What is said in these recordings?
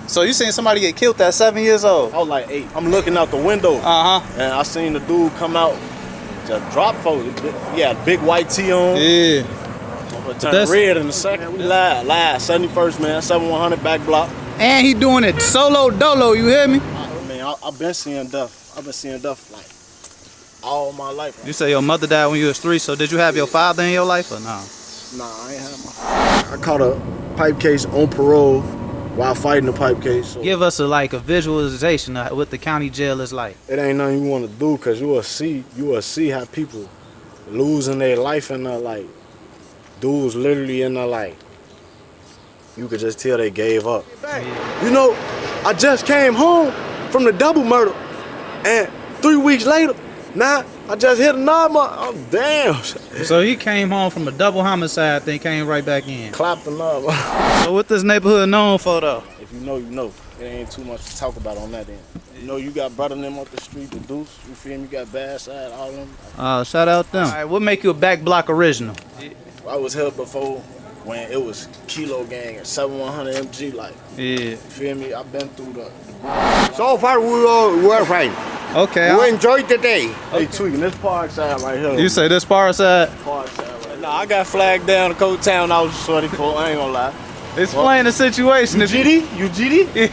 So you seen somebody get killed at 7 years old? I was like 8. I'm looking out the window. And I seen the dude come out, just drop folks. He had a big white tee on. Yeah. Turned red in a second. We live. 71st, man. 7100 back block. And he doing it solo dolo, you hear me? I've been seeing death. I've been seeing death like all my life. You say your mother died when you was 3, so did you have your father in your life or no? Nah, I ain't have my father. I caught a pipe case on parole while fighting the pipe case. So give us a visualization of what the county jail is like. It ain't nothing you want to do, cause you will see how people losing their life in there, like dudes literally in there, like you could just tell they gave up. You know, I just came home from the double murder, and 3 weeks later, now I just hit another. Oh damn! So he came home from a double homicide, then came right back in. Clapped another. So what this neighborhood known for though? If you know, you know. It ain't too much to talk about on that end. You know, you got brother them up the street, the Deuce. You feel me? You got BACC, all of them. Shout out them. All right, what make you a back block original? I was here before when it was Kilo Gang and 7100 MG, like. Yeah. You feel me? I've been through the. So far we're fine. Okay. We enjoyed the day. Hey, tweaking this Parkside right here. You say this Parkside? Parkside right. Nah, I got flagged down to Coat Town. I was shorty for. I ain't gonna lie. Explain the situation. You GD? You GD?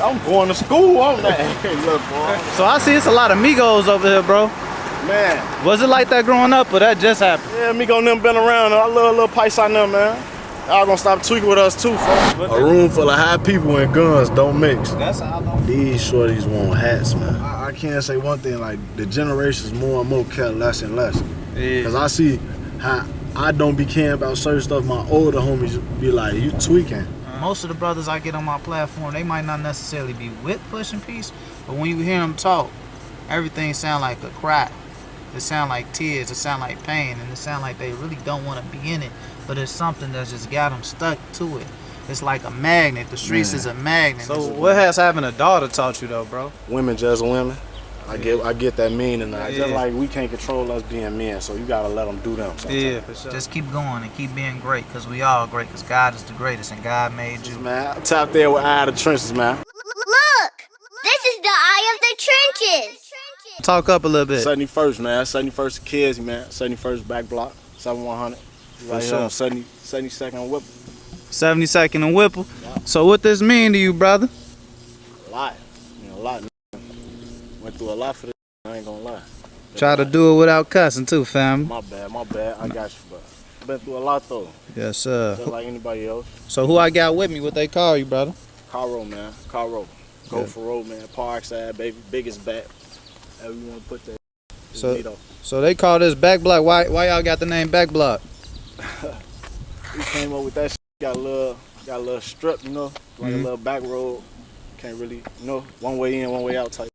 I'm going to school on that. Look, boy. So I see it's a lot of Migos over here, bro. Man. Was it like that growing up, or that just happened? Yeah, Migo and them been around. I love little pice on them, man. Y'all gonna stop tweaking with us too, folks. A room full of high people and guns don't mix. That's how I know. These shorties want hats, man. I can't say one thing, like the generations more and more care less and less. Yeah. Cause I see how I don't be caring about certain stuff. My older homies be like, you tweaking. Most of the brothers I get on my platform, they might not necessarily be with pushing peace, but when you hear them talk, everything sound like a cry. It sound like tears, it sound like pain, and it sound like they really don't want to be in it, but it's something that's just got them stuck to it. It's like a magnet. The streets is a magnet. So what has having a daughter taught you though, bro? Women just women. I get that meaning. Yeah. Just like we can't control us being men, so you gotta let them do them sometimes. Yeah, for sure. Just keep going and keep being great, because we all great, because God is the greatest and God made you. Man, I'm out there with Eye of the Trenches, man. Look! This is the Eye of the Trenches! Talk up a little bit. 71st, man. 71st kids, man. 71st back block, 7100. Right here on 72nd and Whipple. 72nd and Whipple. Yeah. So what this mean to you, brother? A lot. A lot. Went through a lot for this. I ain't gonna lie. Try to do it without cussing too, fam. My bad. I got you, bro. Been through a lot though. Yes, sir. Just like anybody else. So who I got with me? What they call you, brother? Carro, man. Carro. Go for road, man. Parkside, baby. Biggest back. However you want to put that. So they call this back block. Why y'all got the name back block? We came up with that shit. Got a little strip, you know, like a little back road. Can't really, you know, one way in, one way out type.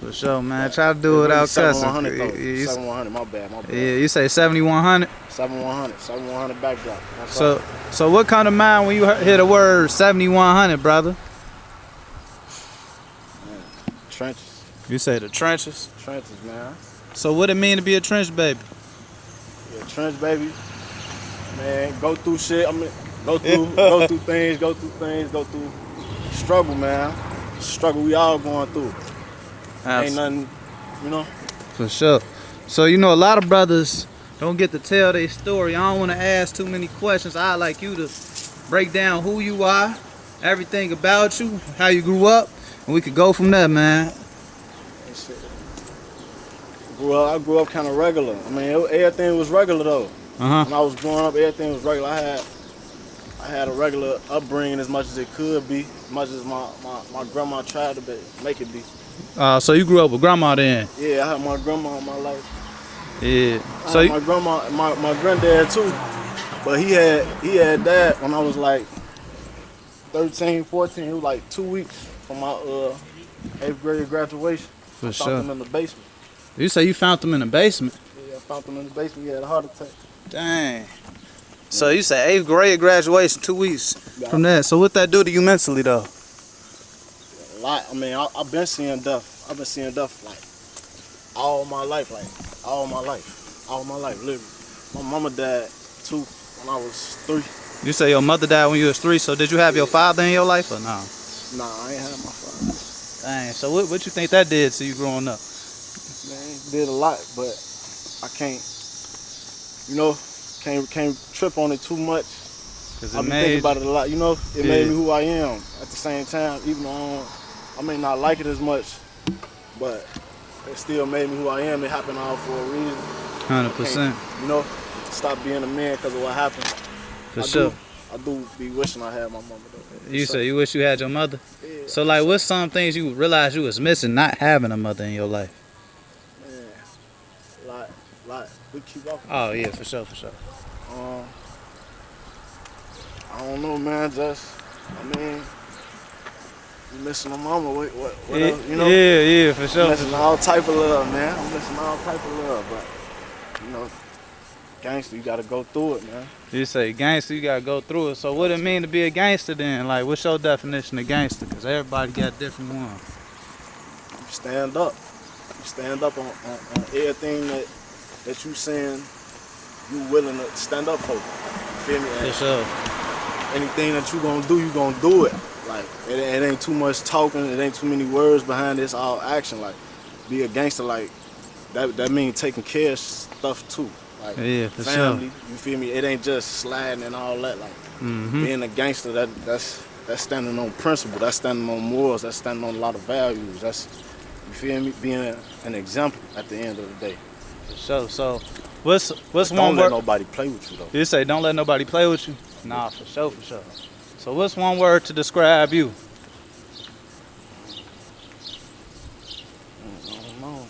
For sure, man. Try to do it without cussing. 7100, my bad. Yeah, you say 7100? 7100 back block. So what come to mind when you hear the word 7100, brother? Man, trenches. You say the trenches? Trenches, man. So what it mean to be a trench baby? Yeah, trench baby. Man, go through shit. I mean, go through things, go through struggle, man. Struggle we all going through. Ain't nothing, you know. For sure. So you know, a lot of brothers don't get to tell their story. I don't want to ask too many questions. I like you to break down who you are, everything about you, how you grew up, and we could go from there, man. I grew up kind of regular. I mean, everything was regular though. When I was growing up, everything was regular. I had a regular upbringing as much as it could be, as much as my grandma tried to make it be. So you grew up with grandma then? Yeah, I had my grandma in my life. Yeah. So my grandma, my granddad too, but he had died when I was like 13, 14. It was like 2 weeks from my 8th grade graduation. For sure. I found him in the basement. You say you found him in the basement? Yeah, I found him in the basement. He had a heart attack. Dang. So you say 8th grade graduation, 2 weeks from that. So what that do to you mentally though? A lot. I mean, I've been seeing death. I've been seeing death like all my life, literally. My mama died too when I was 3. You say your mother died when you was 3, so did you have your father in your life or no? Nah, I ain't had my father. Dang, so what you think that did to you growing up? Man, it did a lot, but I can't, can't trip on it too much. Cause I been thinking about it a lot, it made me who I am. At the same time, even though I may not like it as much, but it still made me who I am. It happened all for a reason. 100%. Stop being a man because of what happened. For sure. I do be wishing I had my mama though. You say you wish you had your mother? Yeah. So like what's some things you realized you was missing not having a mother in your life? Man, lot. We keep walking. Oh yeah, for sure. I don't know, man. You missing a mama. What yeah, else, Yeah, for sure. I'm missing all type of love, man. I'm missing all type of love, but gangster, you gotta go through it, man. You say gangster, you gotta go through it. So what it mean to be a gangster then? Like, what's your definition of gangster? Because everybody got different ones. You stand up. You stand up on everything that you saying you willing to stand up for. You feel me? For sure. Anything that you gonna do it. Like, it ain't too much talking, it ain't too many words behind this, all action. Like, be a gangster, like, that means taking care of stuff too. Like, yeah, for family, sure. you feel me? It ain't just sliding and all that. Like, being a gangster, that's standing on principle, that's standing on morals, that's standing on a lot of values. That's, you feel me? Being an example at the end of the day. For sure. So, what's Don't one let word? nobody play with you though. You say don't let nobody play with you? Nah, for sure. So what's one word to describe you? I don't know.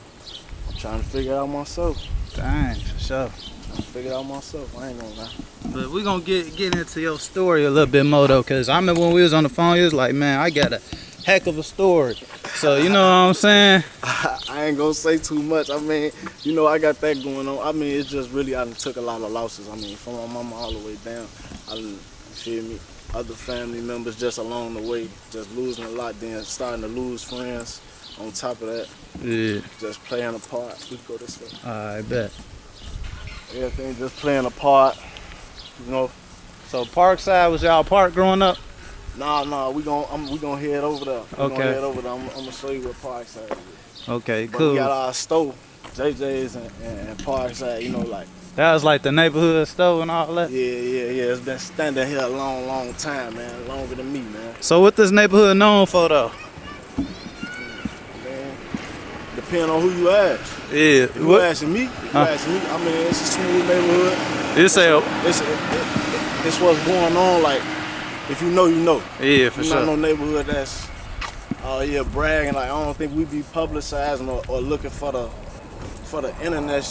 I'm trying to figure it out myself. Dang, for sure. Figure it out myself. I ain't gonna lie. But we gonna get into your story a little bit more though, cause I remember when we was on the phone, you was like, man, I got a heck of a story. So you know what I'm saying? I ain't gonna say too much. I mean, I got that going on. I mean, it's just really I done took a lot of losses. I mean, from my mama all the way down. You feel me? Other family members just along the way, just losing a lot, then starting to lose friends. On top of that, Yeah. just playing a part. We go this way. I bet. Everything just playing a part. So Parkside was y'all park growing up? Nah, we gonna head over there. Okay. Gonna head over there. I'm gonna show you what Parkside is. Okay, But cool. we got our store, JJ's and Parkside, like. That was like the neighborhood store and all that? Yeah. It's been standing here a long time, man. Longer than me, man. So what this neighborhood known for though? Man, depending on who you ask. Yeah. If you asking me, I mean, it's a smooth neighborhood. You say, It's what's going on, like, if you know, you know. yeah, for It's sure. not no neighborhood that's, bragging. Like, I don't think we be publicizing or looking for the internet.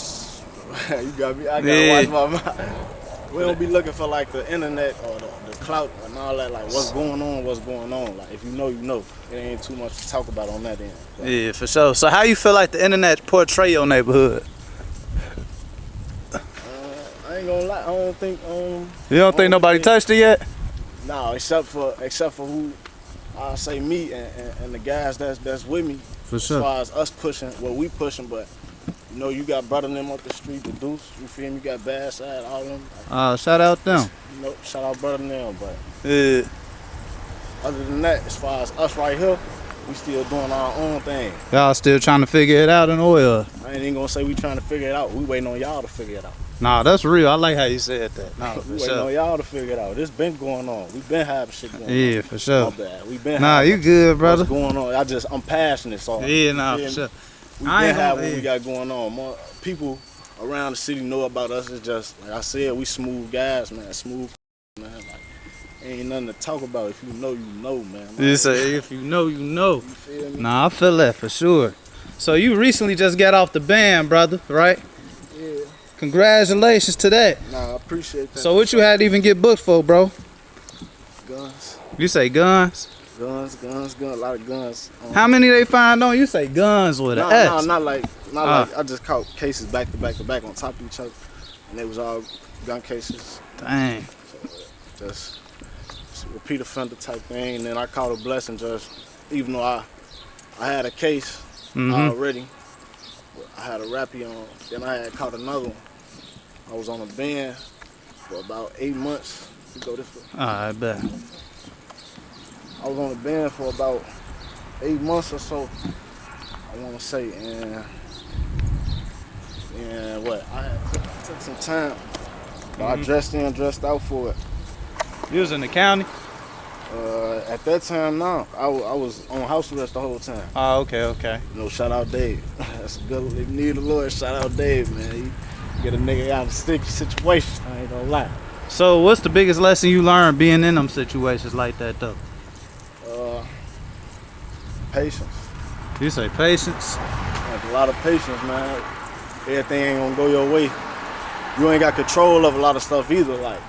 You got me. I gotta watch my mouth. We don't be looking for like the internet or the clout and all that. Like, what's going on? Like, if you know, you know. It ain't too much to talk about on that end. But, Yeah, for sure. So how you feel like the internet portray your neighborhood? I ain't gonna lie. I don't think. You don't think nobody touched it yet? No, except for who I say me and the guys that's with me. For As far as us pushing, we pushing, but you got brother them up the street, the Deuce. You feel me? You got BACC, all them. Shout out them. Shout out brother them, but Yeah. other than that, as far as us right here, we still doing our own thing. Y'all still trying to figure it out in oil? I ain't even gonna say we trying to figure it out. We waiting on y'all to figure it out. Nah, that's real. I like how you said that. Nah, We for waiting on sure. y'all to figure it out. This been going on. We been having shit going on. Yeah, for sure. My bad. We been Nah, having you good, brother. what's going on. I'm passionate, so Yeah, nah, you for feel me? sure. We I been ain't having gonna- what we got going on. More people around the city know about us. It's just like I said, we smooth guys, man. Smooth, man. Like, ain't nothing to talk about. If you know, you know, man. You say if you know, you know. You feel me? Nah, I feel that for sure. So you recently just got off the band, brother, right? Yeah. Congratulations to that. Nah, I appreciate that. So what you had to even get booked for, bro? Guns. You say guns? Guns, a lot of guns. How many they find on? You say guns with an S. Not like I just caught cases back to back on top of each other, and they was all gun cases. Dang. Just repeat offender type thing. And then I caught a blessing, just even though I had a case already, I had a rappy on. Then I had caught another one. I was on a band for about 8 months. we go this way. I bet. I was on the band for about 8 months or so, I want to say, and what? I took some time, but I dressed out for it. You was in the county? At that time, no, I was on house arrest the whole time. Oh, okay. You know, shout out Dave. That's a good. If you need a lawyer, shout out Dave, man. He get a nigga out of sticky situation. I ain't gonna lie. So what's the biggest lesson you learned being in them situations like that though? Patience. You say patience? Like a lot of patience, man. Everything ain't gonna go your way. You ain't got control of a lot of stuff either. Like,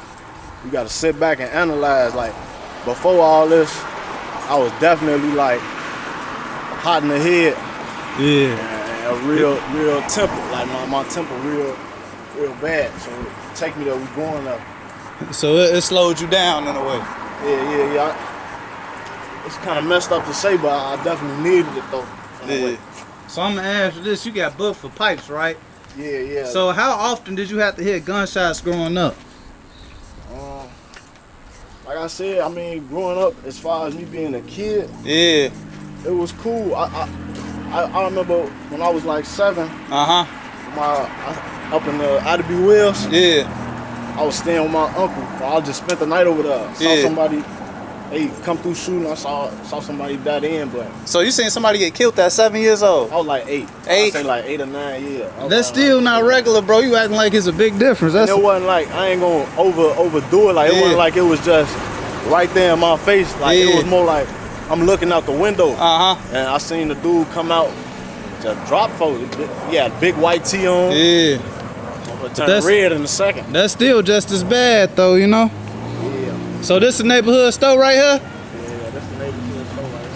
you gotta sit back and analyze. Like, before all this, I was definitely like hot in the head. Yeah. And a real temper. Like my temper real bad. So take me there, we going there. So it slowed you down in a way. Yeah. It's kind of messed up to say, but I definitely needed it though. Yeah. So I'm gonna ask you this: you got booked for pipes, right? Yeah. So how often did you have to hear gunshots growing up? Like I said, I mean, growing up, as far as me being a kid, Yeah. it was cool. I remember when I was like 7, up in the Ida Wells. Yeah. I was staying with my uncle. I just spent the night over there. Saw Yeah. somebody, they come through shooting. I saw somebody die in, but So you seen somebody get killed at 7 years old? I was like 8. 8? I say like 8 or 9, yeah. That's still not regular, bro. You acting like it's a big difference. And That's it wasn't like, I ain't gonna overdo it. Like, Yeah. it wasn't like it was just right there in my face. Like, Yeah. it was more like I'm looking out the window. Uh-huh. And I seen the dude come out, just drop folks. He had a big white tee on. Yeah. But turned that's- red in a second. That's still just as bad though, you know? Yeah. So this a neighborhood store right here? Yeah, that's the neighborhood store right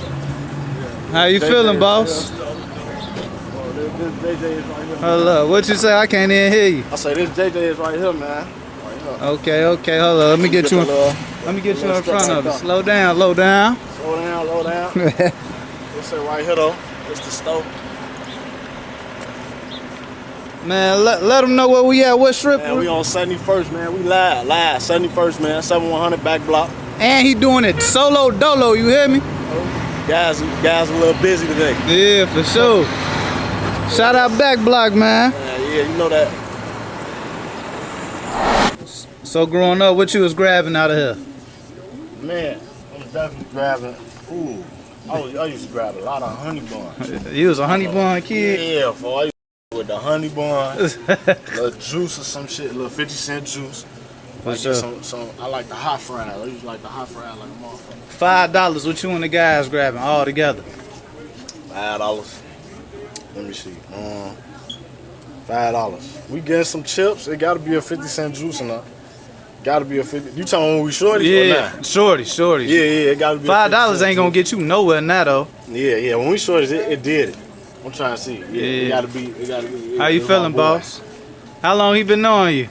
here. How you feeling, boss? Oh, this JJ is right here. Hold up. What you say? I can't even hear you. I say this JJ is right here, man. Right here. Okay, hold up. Let me get you in front of it. Slow down. Slow down. It's right here though. It's the store. Man, let them know where we at. What strip? Man, we on 71st, man. We live. 71st, man. 7100 back block. And he doing it solo dolo. You hear me? Guys a little busy today. Yeah, for sure. Shout out Back Block, man. Yeah, you know that. So growing up, what you was grabbing out of here? Man, I was definitely grabbing. Ooh, I used to grab a lot of honey buns. You was a honey bun kid? Yeah, for I used to with the honey buns, little juice or some shit, little 50-cent juice. For I sure. get some. I like the hot fries. I used to like the hot fries like a motherfucker. $5. What you and the guys grabbing all together? $5. Let me see. $5. We getting some chips. It got to be a 50-cent juice in there. Got to be a 50. You talking when we shorty? Yeah, or shorty. Yeah. It got to be. $5 ain't gonna get you nowhere now though. Yeah. When we shorties, it did it. I'm trying to see. Yeah. Yeah. It got to be. It got to be. How you feeling, boss? How long he been knowing you?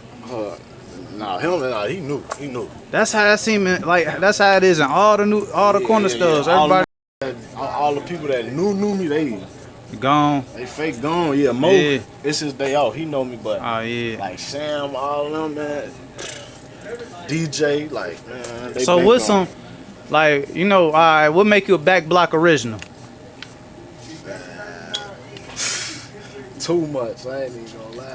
He knew. That's how it seem. That's how it is in all the corner stores. Everybody All the people that knew me, they gone. fake gone. Yeah, Mo, Yeah. it's his day off. He know me, but Oh yeah. like Sam, all of them, man. DJ, like, man. They So been what's gone. some, like, you know, all right, what make you a Back Block original? Too much. I ain't even gonna lie.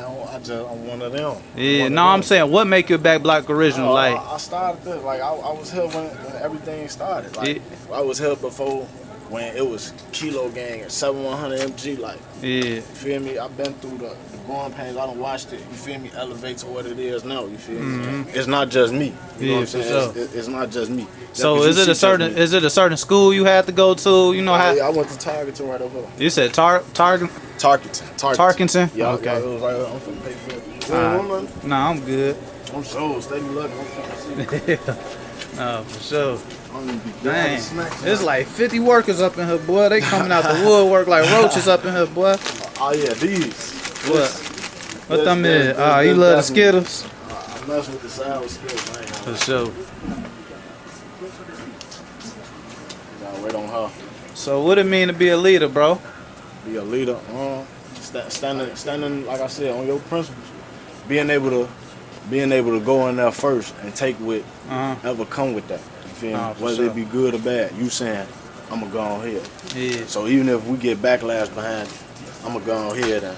I'm one of them. Yeah, no, I'm saying what make you a Back Block original? Like, I started this. Like, I was here when everything started. Like, I was here before when it was Kilo Gang and 7100 MG. Like, yeah, you feel me? I've been through the growing pains. I done watched it. You feel me? Elevate to what it is now. You feel me? It's not just me. You know what I'm for saying? sure. It's not just me. So Just 'cause is you it see a certain just me. is it a certain school you had to go to? You know how Yeah, I went to Targeton right over there. you said Tarkenton. Tarkenton? Yeah, Okay. it was right there. I'm finna pay for it. You Alright. don't want nothing? Nah, I'm good. I'm so steady looking. I'm trying to see. No, for sure. I'm gonna be Dang, snacks, there's man. like 50 workers up in here, boy. They coming out the woodwork like roaches up in here, boy. Oh yeah, these. What? What them this- is? this- You this love the definitely- Skittles? I mess with the sour Skittles. I ain't gonna For sure. gotta wait on her. So what it mean to be a leader, bro? Be a leader. Standing, like I said, on your principles. Being able to being able to go in there first and take what Uh-huh. ever come with that. You feel me? Nah, for Whether sure. it be good or bad, you saying, I'm going to go on here. Yeah. So even if we get backlash behind it, I'm going to go on here and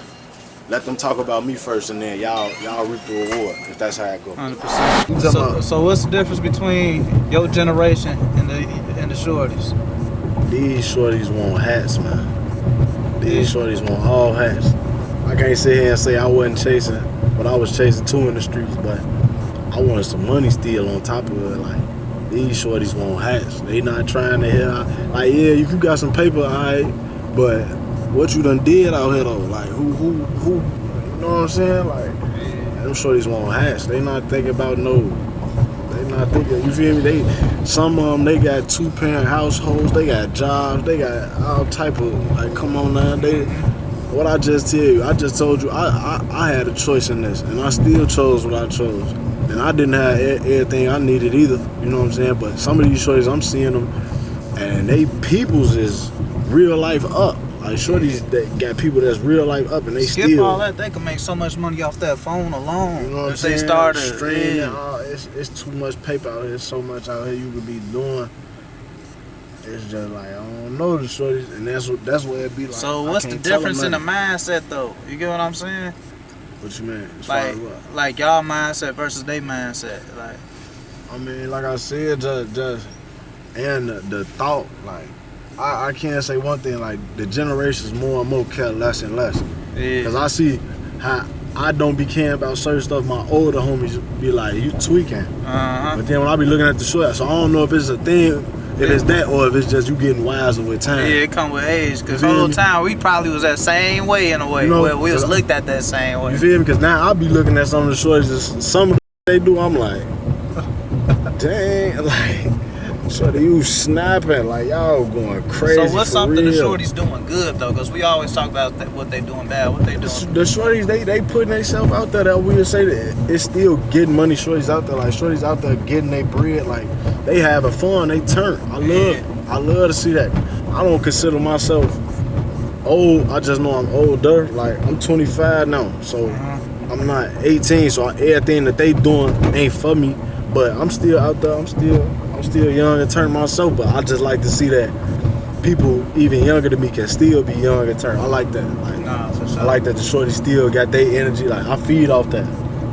let them talk about me first, and then y'all reap the reward, if that's how it goes. 100%. So what's the difference between your generation and the shorties? These shorties want hats, man. These shorties want all hats. I can't sit here and say I wasn't chasing, but I was chasing too in the streets, but I wanted some money still on top of it. Like, these shorties want hats. They not trying to hear, like, yeah, you got some paper, all right, but what you done did out here, though? Like, who, you know what I'm saying? Like, them shorties want hats. They not thinking about no, they not thinking, you feel me? Some of them, they got 2-parent households, they got jobs, they got all type of, like, come on now, what I just tell you, I just told you, I had a choice in this, and I still chose what I chose. And I didn't have everything I needed either, you know what I'm saying? But some of these shorties, I'm seeing them, and they peoples is real life up. Like, shorties that got people that's real life up, and they Skip still. all that, they can make so much money off that phone alone. You know what I'm if saying? they started. Streaming, Yeah. it's too much paper out here. There's so much out here you could be doing. It's just like, I don't know the shorties, and that's what it be like. So I what's the can't tell difference in them the mindset though? You get what I'm saying? What you mean? As far as what? Like y'all mindset versus their mindset. Like, I mean, like I said, just and the thought, like, I can't say one thing, like, the generations more and more care less and less. yeah. Because I see how I don't be caring about certain stuff. My older homies be like, you tweaking. Uh-huh. But then when I be looking at the short, so I don't know if it's a thing, if it's that, or if it's just you getting wiser with time. Yeah, it come with age. Cause You the feel whole me? time we probably was that same way in a way. You know, where we was 'cause looked at that same way. You feel me? Because now I be looking at some of the shorties, some of the they do, I'm like, dang, like, shorty, you snapping, like, y'all going crazy. So what's for something the real. shorties doing good though? Cause we always talk about what they doing bad, what they doing. The shorties, they putting themselves out there. That we'll say that it's still getting money. Shorties out there, like, shorties out there getting their bread. Like, they having fun. They turn. I love to see that. I don't consider myself old. I just know I'm older. Like, I'm 25 now, so I'm not 18. So everything that they doing ain't for me. But I'm still out there. I'm still young and turn myself. But I just like to see that people even younger than me can still be young and turn. I like that. Like, Nah, for sure. I like that the shorty still got their energy. Like, I feed off that.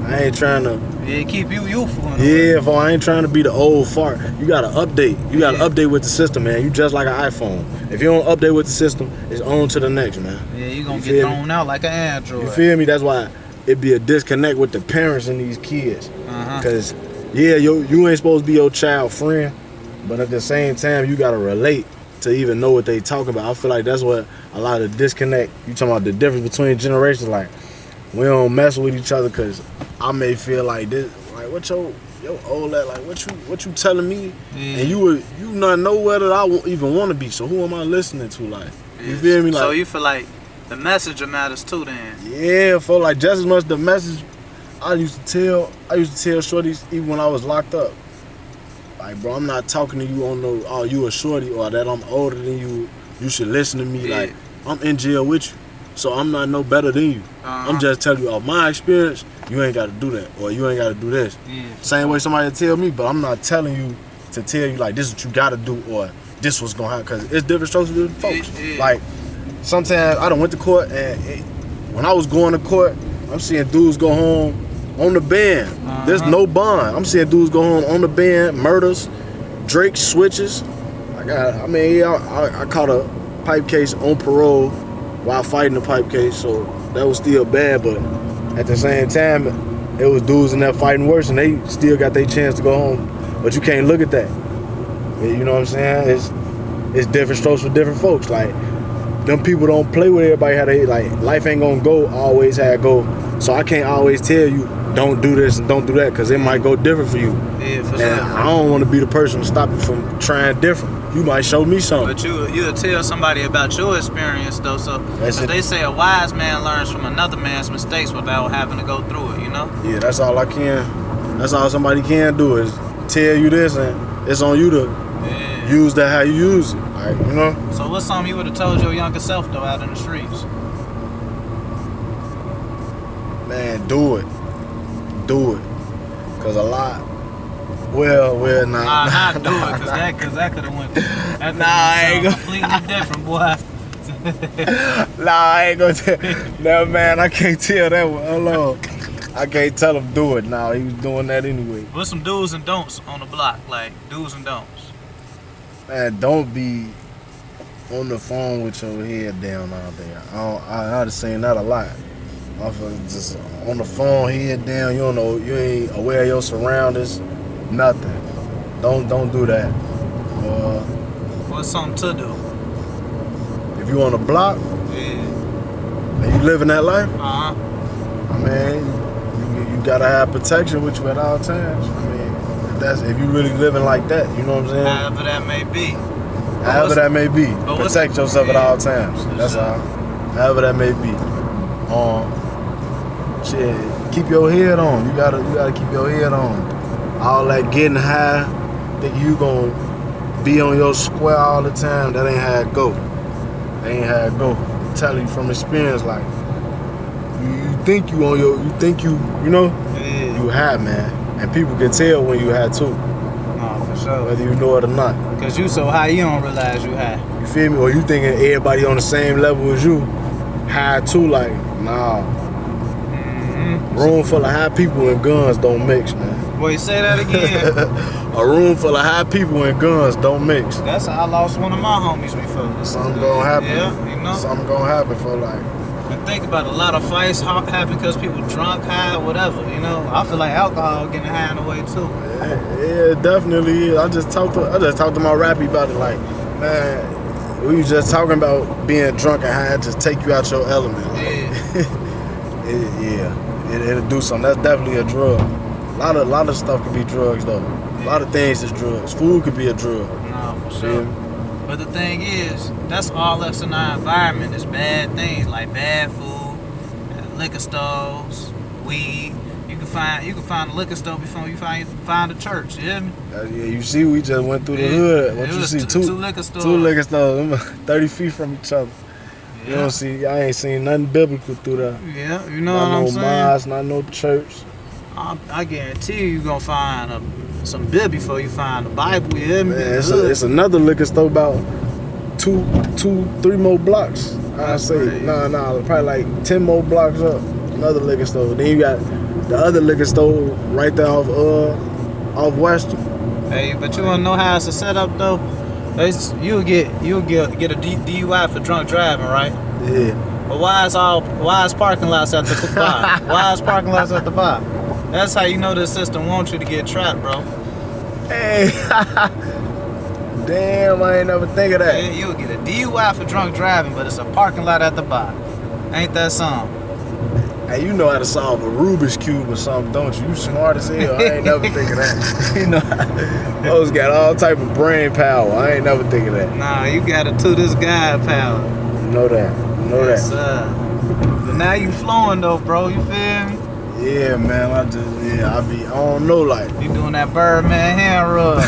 I ain't trying to. Yeah, keep you youthful. In a way. Yeah, I ain't trying to be the old fart. You gotta update. You gotta update with the system, man. You just like an iPhone. If you don't update with the system, it's on to the next, man. Yeah, you gonna You get feel me? thrown out like an Android. You feel me? That's why it be a disconnect with the parents and these kids. Uh-huh. Cause yeah, you ain't supposed to be your child friend, but at the same time, you gotta relate to even know what they talking about. I feel like that's what a lot of the disconnect. You talking about the difference between generations? Like, we don't mess with each other because I may feel like this, like, what your old lad, like, what you telling me, and you not know whether I even want to be. So who am I listening to? Like, you feel me? Like, so you feel like the message matters too, then? yeah, for like just as much the message. I used to tell shorties even when I was locked up. Like, bro, I'm not talking to you on no, oh, you a shorty, or that I'm older than you. You should listen to me. Yeah. Like, I'm in jail with you, so I'm not no better than you. I'm just telling you, my experience, you ain't got to do that, or you ain't got to do this. Yeah. Same way somebody tell me, but I'm not telling you to tell you, like, this is what you got to do, or this what's going to happen, because it's different strokes for different folks. Yeah. Like, sometimes I done went to court, and when I was going to court, I'm seeing dudes go home on the band. There's no bond. I'm seeing dudes go home on the band, murders, Drake switches. I caught a pipe case on parole while fighting the pipe case, so that was still bad, but at the same time, it was dudes in there fighting worse, and they still got their chance to go home. But you can't look at that. You know what I'm saying? It's different strokes for different folks. Like, them people don't play with everybody how they, like, life ain't gonna go always how it go. So I can't always tell you, don't do this and don't do that, because it might go different for you. Yeah, for And sure. I don't want to be the person to stop you from trying different. You might show me something. But you'll tell somebody about your experience though, so That's it. they say a wise man learns from another man's mistakes without having to go through it, you know? Yeah, that's all I can. That's all somebody can do is tell you this, and it's on you to use that how you use it. Like, you know? So what's something you would have told your younger self though out in the streets? Man, do it. Do it. Cause a lot. Well, nah. Nah, not do it, cause that could have went. I ain't gonna. Completely different, boy. Nah, I ain't gonna tell. No, man, I can't tell that one. Hold on. I can't tell him do it. Nah, he was doing that anyway. What's some do's and don'ts on the block? Like do's and don'ts. Man, don't be on the phone with your head down out there. I've seen that a lot. Just on the phone, head down. You don't know. You ain't aware of your surroundings. Nothing. Don't do that. What's something to do? If you on the block Yeah. and you living that life, Uh-huh. I mean, you gotta have protection with you at all times. I mean, if you really living like that, you know what I'm saying? However that may be. However that may be, protect yourself at all times. That's sure. all. However that may be. Shit, keep your head on. You gotta keep your head on. All that getting high, think you gonna be on your square all the time. That ain't how it go. That ain't how it go. I'm telling you from experience, like you think you on your, you know, Yeah. you high, man, and people can tell when you high too, No, for sure. whether you know it or not. Cause you so high, you don't realize you high. You feel me? Or you thinking everybody on the same level as you, high too? Like, nah. Mm-hmm. Room full of high people and guns don't mix, man. Boy, say that again. A room full of high people and guns don't mix. That's how I lost one of my homies before. Something gonna happen. Yeah, you know. Something gonna happen for like. And think about it, a lot of fights happen because people drunk, high, whatever. You know, I feel like alcohol getting high in the way too. Yeah, it definitely is. I just talked to my rappy about it. Like, man, we was just talking about being drunk and high, just take you out your element. Like, Yeah. It'll do something. That's definitely a drug. A lot of stuff could be drugs though. A lot of things is drugs. Food could be a drug. No, for sure. But the thing is, that's all that's in our environment is bad things like bad food, liquor stores, weed. You can find a liquor store before you find a church. You hear me? Yeah, you see, we just went through the hood. What It you was see? two liquor stores. Two liquor stores, 30 feet from each other. Yeah. You don't see. I ain't seen nothing biblical through that. Yeah, you know Not what I'm no saying? mosque, not no church. I guarantee you gonna find some beer before you find the Bible. You hear me? Man, it's another liquor store about two, 3 more blocks. I say, crazy. nah, probably like 10 more blocks up. Another liquor store. Then you got the other liquor store right there off Western. Hey, but you wanna know how it's a setup though? You'll get a DUI for drunk driving, right? Yeah. But why is parking lots at the bar? Why is parking lots at the bar? That's how you know the system wants you to get trapped, bro. Hey, damn, I ain't never think of that. Yeah, you'll get a DUI for drunk driving, but it's a parking lot at the bar. Ain't that something? Hey, you know how to solve a Rubik's Cube or something, don't you? You smart as hell. I ain't never think of that. You know, those got all type of brain power. I ain't never think of that. Nah, you gotta to this guy power. You know that. You know Yes, that. but now you flowing though, bro. You feel me? Yeah, man. I don't know, like. You doing that Birdman hand rub.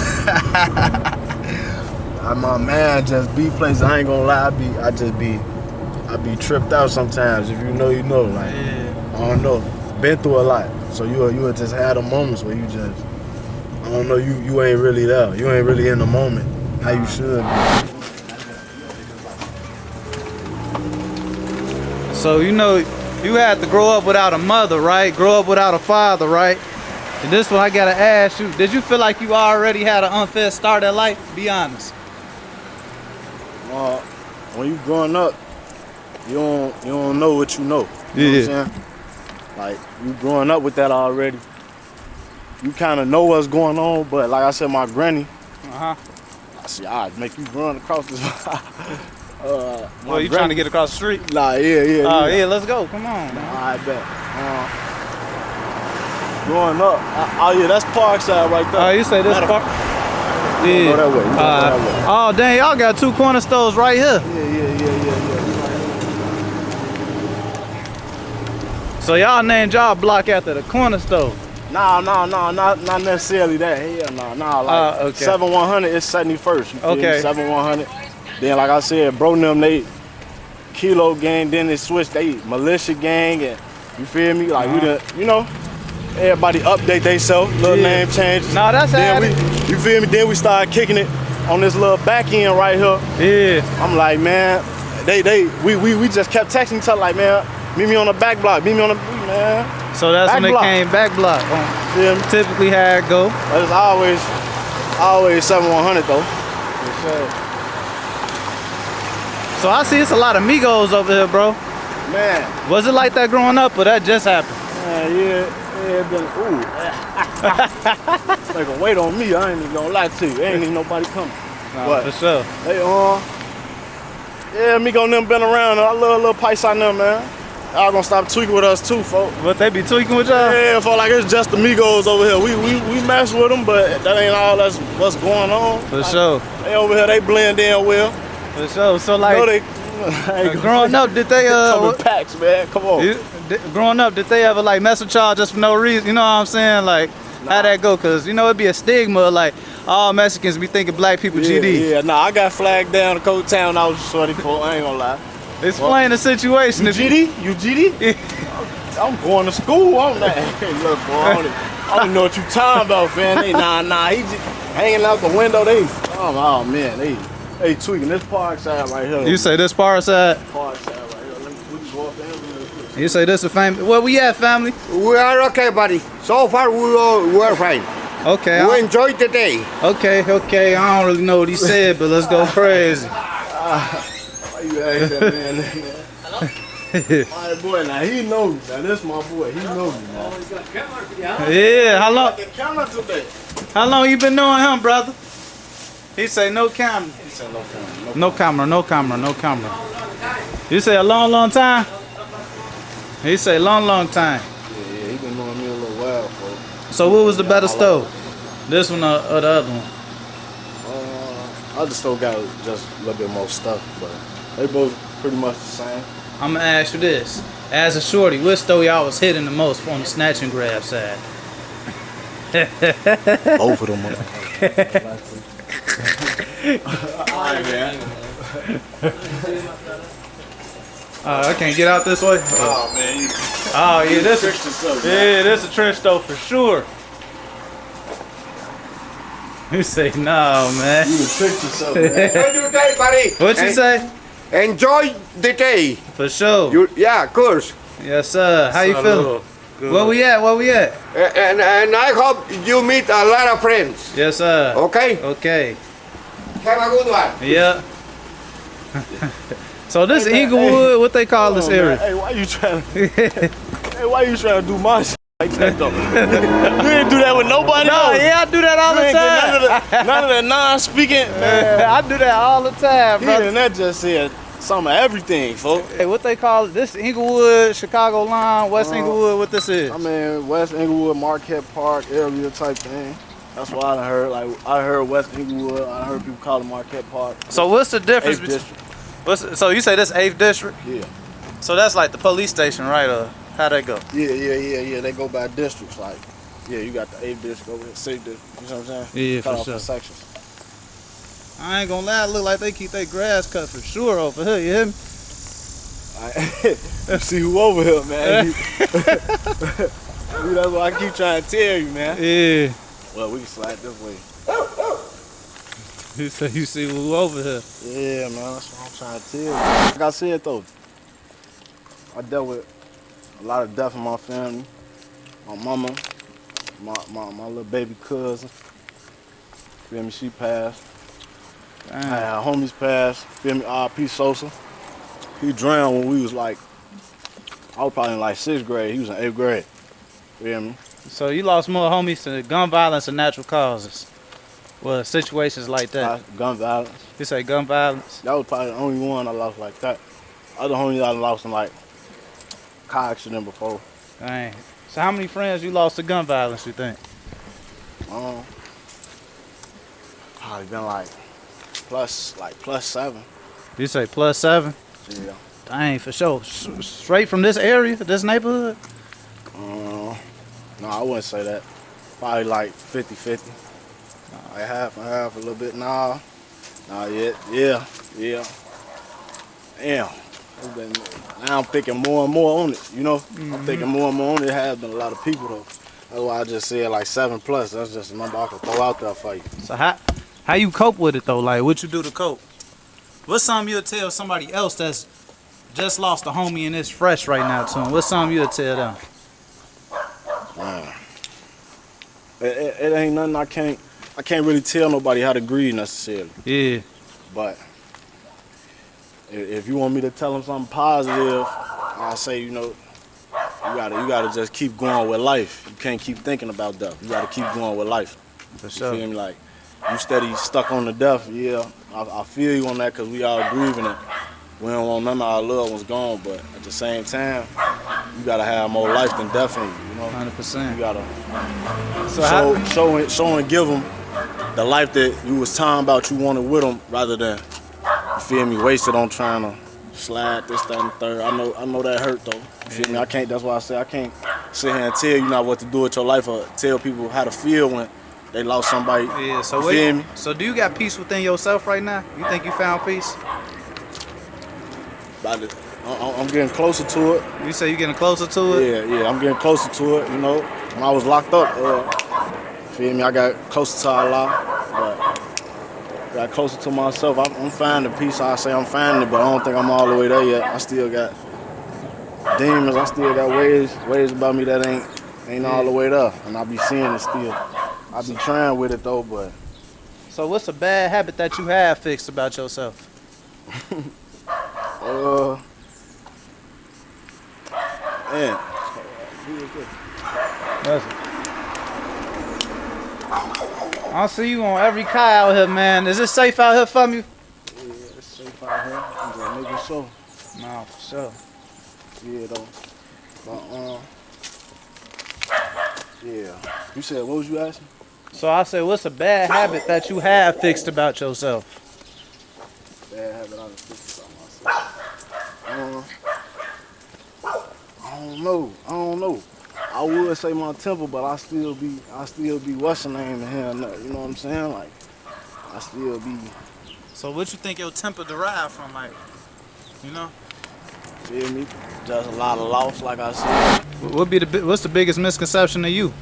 My man just be places. I ain't gonna lie. I be tripped out sometimes. If you know, you know. Like, Yeah. I don't know. Been through a lot. So you'll just have the moments where you just, I don't know, you ain't really there. You ain't really in the moment how you should be. So you know, you had to grow up without a mother, right? Grow up without a father, right? And this one I gotta ask you, did you feel like you already had an unfair start at life? Be honest. When you growing up, you don't know what you know. You know what I'm saying? Like, you growing up with that already. You kind of know what's going on, but like I said, my granny, I see, I'd make you run across this. Well, you trying to get across the street? Nah, yeah. Oh, yeah, let's go. Come on. Nah, I bet. Growing up, yeah, that's Parkside right there. Oh, you say this part? Yeah. Go that way. Go that way. Oh, dang, y'all got 2 corner stores right here. Yeah. So y'all named y'all block after the corner store. Nah, not necessarily that. Hell nah. Like, okay. 7100 is 71st. You feel me? Okay. 7100. Then, like I said, bro, them, they Kilo gang, then they switched, they militia gang, and you feel me? Like, we done, you know, everybody update themselves, little name changes. No, that's then how you feel me? Then we started kicking it on this little back end right here. Yeah. I'm like, man, we just kept texting each other like, man, meet me on the back block, meet me on the man. So that's back when block. it came back block. Feel me? Typically how it go. But it's always 7100 though. For sure. So I see it's a lot of Migos over here, bro. Man. Was it like that growing up, or that just happened? Yeah, been, ooh. Like a weight on me, I ain't even gonna lie to you. Ain't even nobody coming. Nah, for sure. They yeah, Migo and them been around. I love little Parkside them, man. Y'all gonna stop tweaking with us too, folks. But they be tweaking with y'all? Yeah, for like it's just the Migos over here. We mess with them, but that ain't all that's what's going on. For sure. They over here, they blend in well. For sure. So like, growing up, did they come in packs, man. Come on. Growing up, did they ever like mess with y'all just for no reason? You know what I'm saying? Like, how'd that go? Cause you know it'd be a stigma like all Mexicans be thinking black people GD. Yeah, nah, I got flagged down to Cold Town when I was shorty for. I ain't gonna lie. Explain the situation. You GD? You GD? I'm going to school. I'm like, hey, look, boy, I don't know what you talking about, man. They nah, he just hanging out the window. Oh man, they tweaking this Parkside right here. You say this Parkside? Parkside right here. We can go up there. You say this a family? Where we at, family? We are okay, buddy. So far, we are fine. Okay. We enjoyed the day. Okay. I don't really know what he said, but let's go crazy. Why you ask that man? My boy, now he knows me. Now this my boy, he knows me, man. Yeah. How long? The camera today. How long you been knowing him, brother? He say no camera. He said no camera. No camera. You say a long time? He say long time. Yeah, he been knowing me a little while, folks. So what was the better stove? This one or the other one? I just still got just a little bit more stuff, but they both pretty much the same. I'm gonna ask you this. As a shorty, which stove y'all was hitting the most on the snatch and grab side? Both of them. Alright, man. I can't get out this way. Oh man. Oh yeah, this a trench stove for sure. You say no, man. You tricked yourself, man. Enjoy the day, buddy. What you say? Enjoy the day. For sure. Yeah, of course. Yes, sir. How you feeling? Where we at? And I hope you meet a lot of friends. Yes, sir. Okay? Okay. Have a good one. Yeah. So this Englewood, what they call this area? Man. Hey, why you trying to do my shit like that though? You ain't do that with nobody else. Yeah, I do that all the time. None of that non-speaking, man. I do that all the time, bro. And that just said some of everything, folks. Hey, what they call it? This Englewood, Chicago line, West Englewood, what this is? I mean, West Englewood, Marquette Park area type thing. That's what I done heard. Like, I heard West Englewood. I heard people call it Marquette Park. So what's the difference 8th between? district. So you say this 8th district? Yeah. So that's like the police station, right? Or how'd that go? Yeah. They go by districts. Like, yeah, you got the 8th district over here, 6th district. You know what I'm saying? Yeah, cut for off sure. the sections. I ain't gonna lie, it look like they keep their grass cut for sure over here. You hear me? You see who over here, man. That's what I keep trying to tell you, man. Yeah. Well, we can slide this way. You say you see who over here? Yeah, man, that's what I'm trying to tell you. Like I said, though, I dealt with a lot of death in my family. My mama, my little baby cousin, feel me, she passed. I had homies pass, feel me, R.P. Sosa. He drowned when we was like, I was probably in like 6th grade. He was in 8th grade. Feel me? So you lost more homies to gun violence and natural causes. Well, situations like that. Gun violence. You say gun violence? That was probably the only one I lost like that. Other homies I lost in like car accident before. Dang. So how many friends you lost to gun violence, you think? Probably been like plus 7. You say +7? Yeah. Dang, for sure. Straight from this area, this neighborhood? No, I wouldn't say that. Probably like 50-50. Like half and half, a little bit. Nah, yeah. Damn. Now I'm thinking more and more on it, you know? I'm thinking more and more on it. It has been a lot of people though. That's why I just said like 7+. That's just a number I can throw out there for you. So how you cope with it though? Like what you do to cope? What's something you'll tell somebody else that's just lost a homie and it's fresh right now to him? What's something you'll tell them? Man. It ain't nothing I can't really tell nobody how to grieve necessarily. Yeah. But if you want me to tell them something positive, I say, you know, you gotta just keep going with life. You can't keep thinking about death. You gotta keep going with life. For sure. You feel me? Like, you steady stuck on the death. Yeah, I feel you on that because we all grieving it. We don't want none of our loved ones gone, but at the same time, you gotta have more life than death in you. You know, 100%. you gotta show and give them the life that you was talking about you wanted with them, rather than, you feel me, wasted on trying to slide this, that, and the third. I know that hurt though. You feel me? I can't. That's why I say I can't sit here and tell you not what to do with your life or tell people how to feel when they lost somebody. Yeah. So you feel me? So do you got peace within yourself right now? You think you found peace? I'm getting closer to it. You say you getting closer to it? Yeah, I'm getting closer to it. You know, when I was locked up, feel me, I got closer to Allah, but got closer to myself. I'm finding peace. I say I'm finding it, but I don't think I'm all the way there yet. I still got demons. I still got ways about me that ain't all the way there, and I be seeing it still. I be trying with it though, but. So what's a bad habit that you have fixed about yourself? Man. I see you on every car out here, man. Is it safe out here for me? Yeah, it's safe out here. I'm just making sure. Nah, for sure. Yeah, though. But, yeah. You said, what was you asking? So I said, what's a bad habit that you have fixed about yourself? Bad habit I fixed about myself. I don't know. I would say my temper, but I still be what's the name in here. You know what I'm saying? Like, I still be. So what you think your temper derived from, like, you know? Feel me? Just a lot of loss, like I said. What's the biggest misconception of you?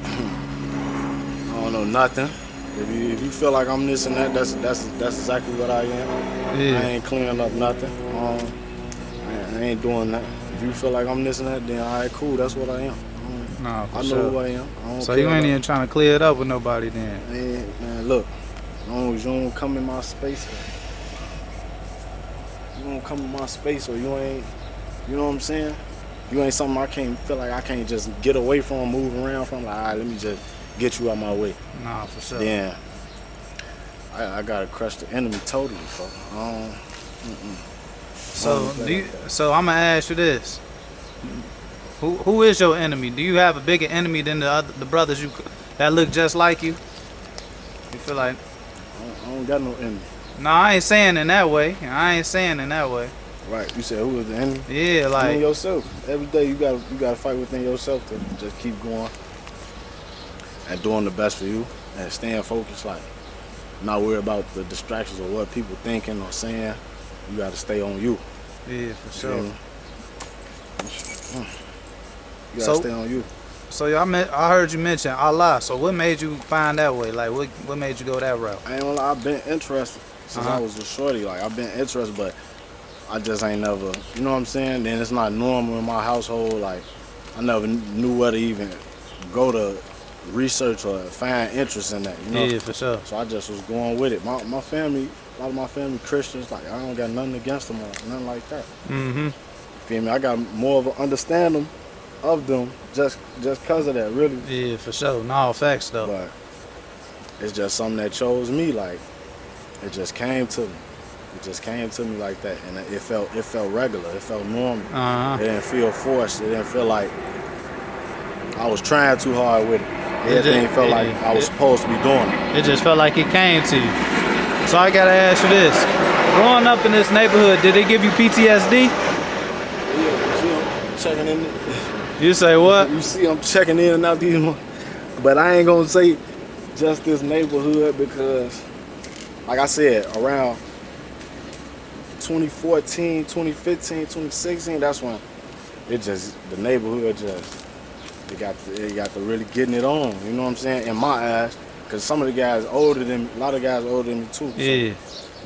I don't know nothing. If you feel like I'm this and that, that's exactly what I am. Yeah. I ain't cleaning up nothing. I ain't doing that. If you feel like I'm this and that, then all right, cool. That's what I am. Nah, for I sure. know who I am. So you ain't even trying to clear it up with nobody then? Man, look. As long as you don't come in my space, or you ain't, you know what I'm saying? You ain't something I can't just get away from, move around from. Like, all right, let me just get you out my way. Nah, for sure. Then I gotta crush the enemy totally, folks. So I'm gonna ask you this: Who is your enemy? Do you have a bigger enemy than the brothers that look just like you? You feel like? I don't got no enemy. No, I ain't saying in that way. Right? You said who is the enemy? Yeah, like within yourself. Every day you gotta fight within yourself to just keep going and doing the best for you and staying focused. Like, not worry about the distractions or what people thinking or saying. You gotta stay on you. Yeah, for sure. You gotta stay on you. So I heard you mention Allah. So what made you find that way? Like what made you go that route? I ain't gonna lie, I've been interested since I was a shorty. Like, I've been interested, but I just ain't never, you know what I'm saying? Then it's not normal in my household. Like, I never knew where to even go to research or find interest in that, you know? Yeah, for sure. So I just was going with it. My family, a lot of my family Christians, like, I don't got nothing against them or nothing like that. Mm-hmm. Feel me? I got more of an understanding of them just because of that, really. Yeah, for sure. No, facts though. But it's just something that chose me. Like, it just came to me. It just came to me like that, and it felt regular. It felt normal. It didn't feel forced. It didn't feel like I was trying too hard with it. Everything felt like I was supposed to be doing it. It just felt like it came to you. So I gotta ask you this: growing up in this neighborhood, did they give you PTSD? Yeah, you see, I'm checking in. You say what? You see, I'm checking in and out these, but I ain't gonna say just this neighborhood because, like I said, around 2014, 2015, 2016, that's when it just, the neighborhood just, they got to really getting it on, you know what I'm saying, in my eyes. Because some of the guys older than, a lot of guys older than me too. So Yeah.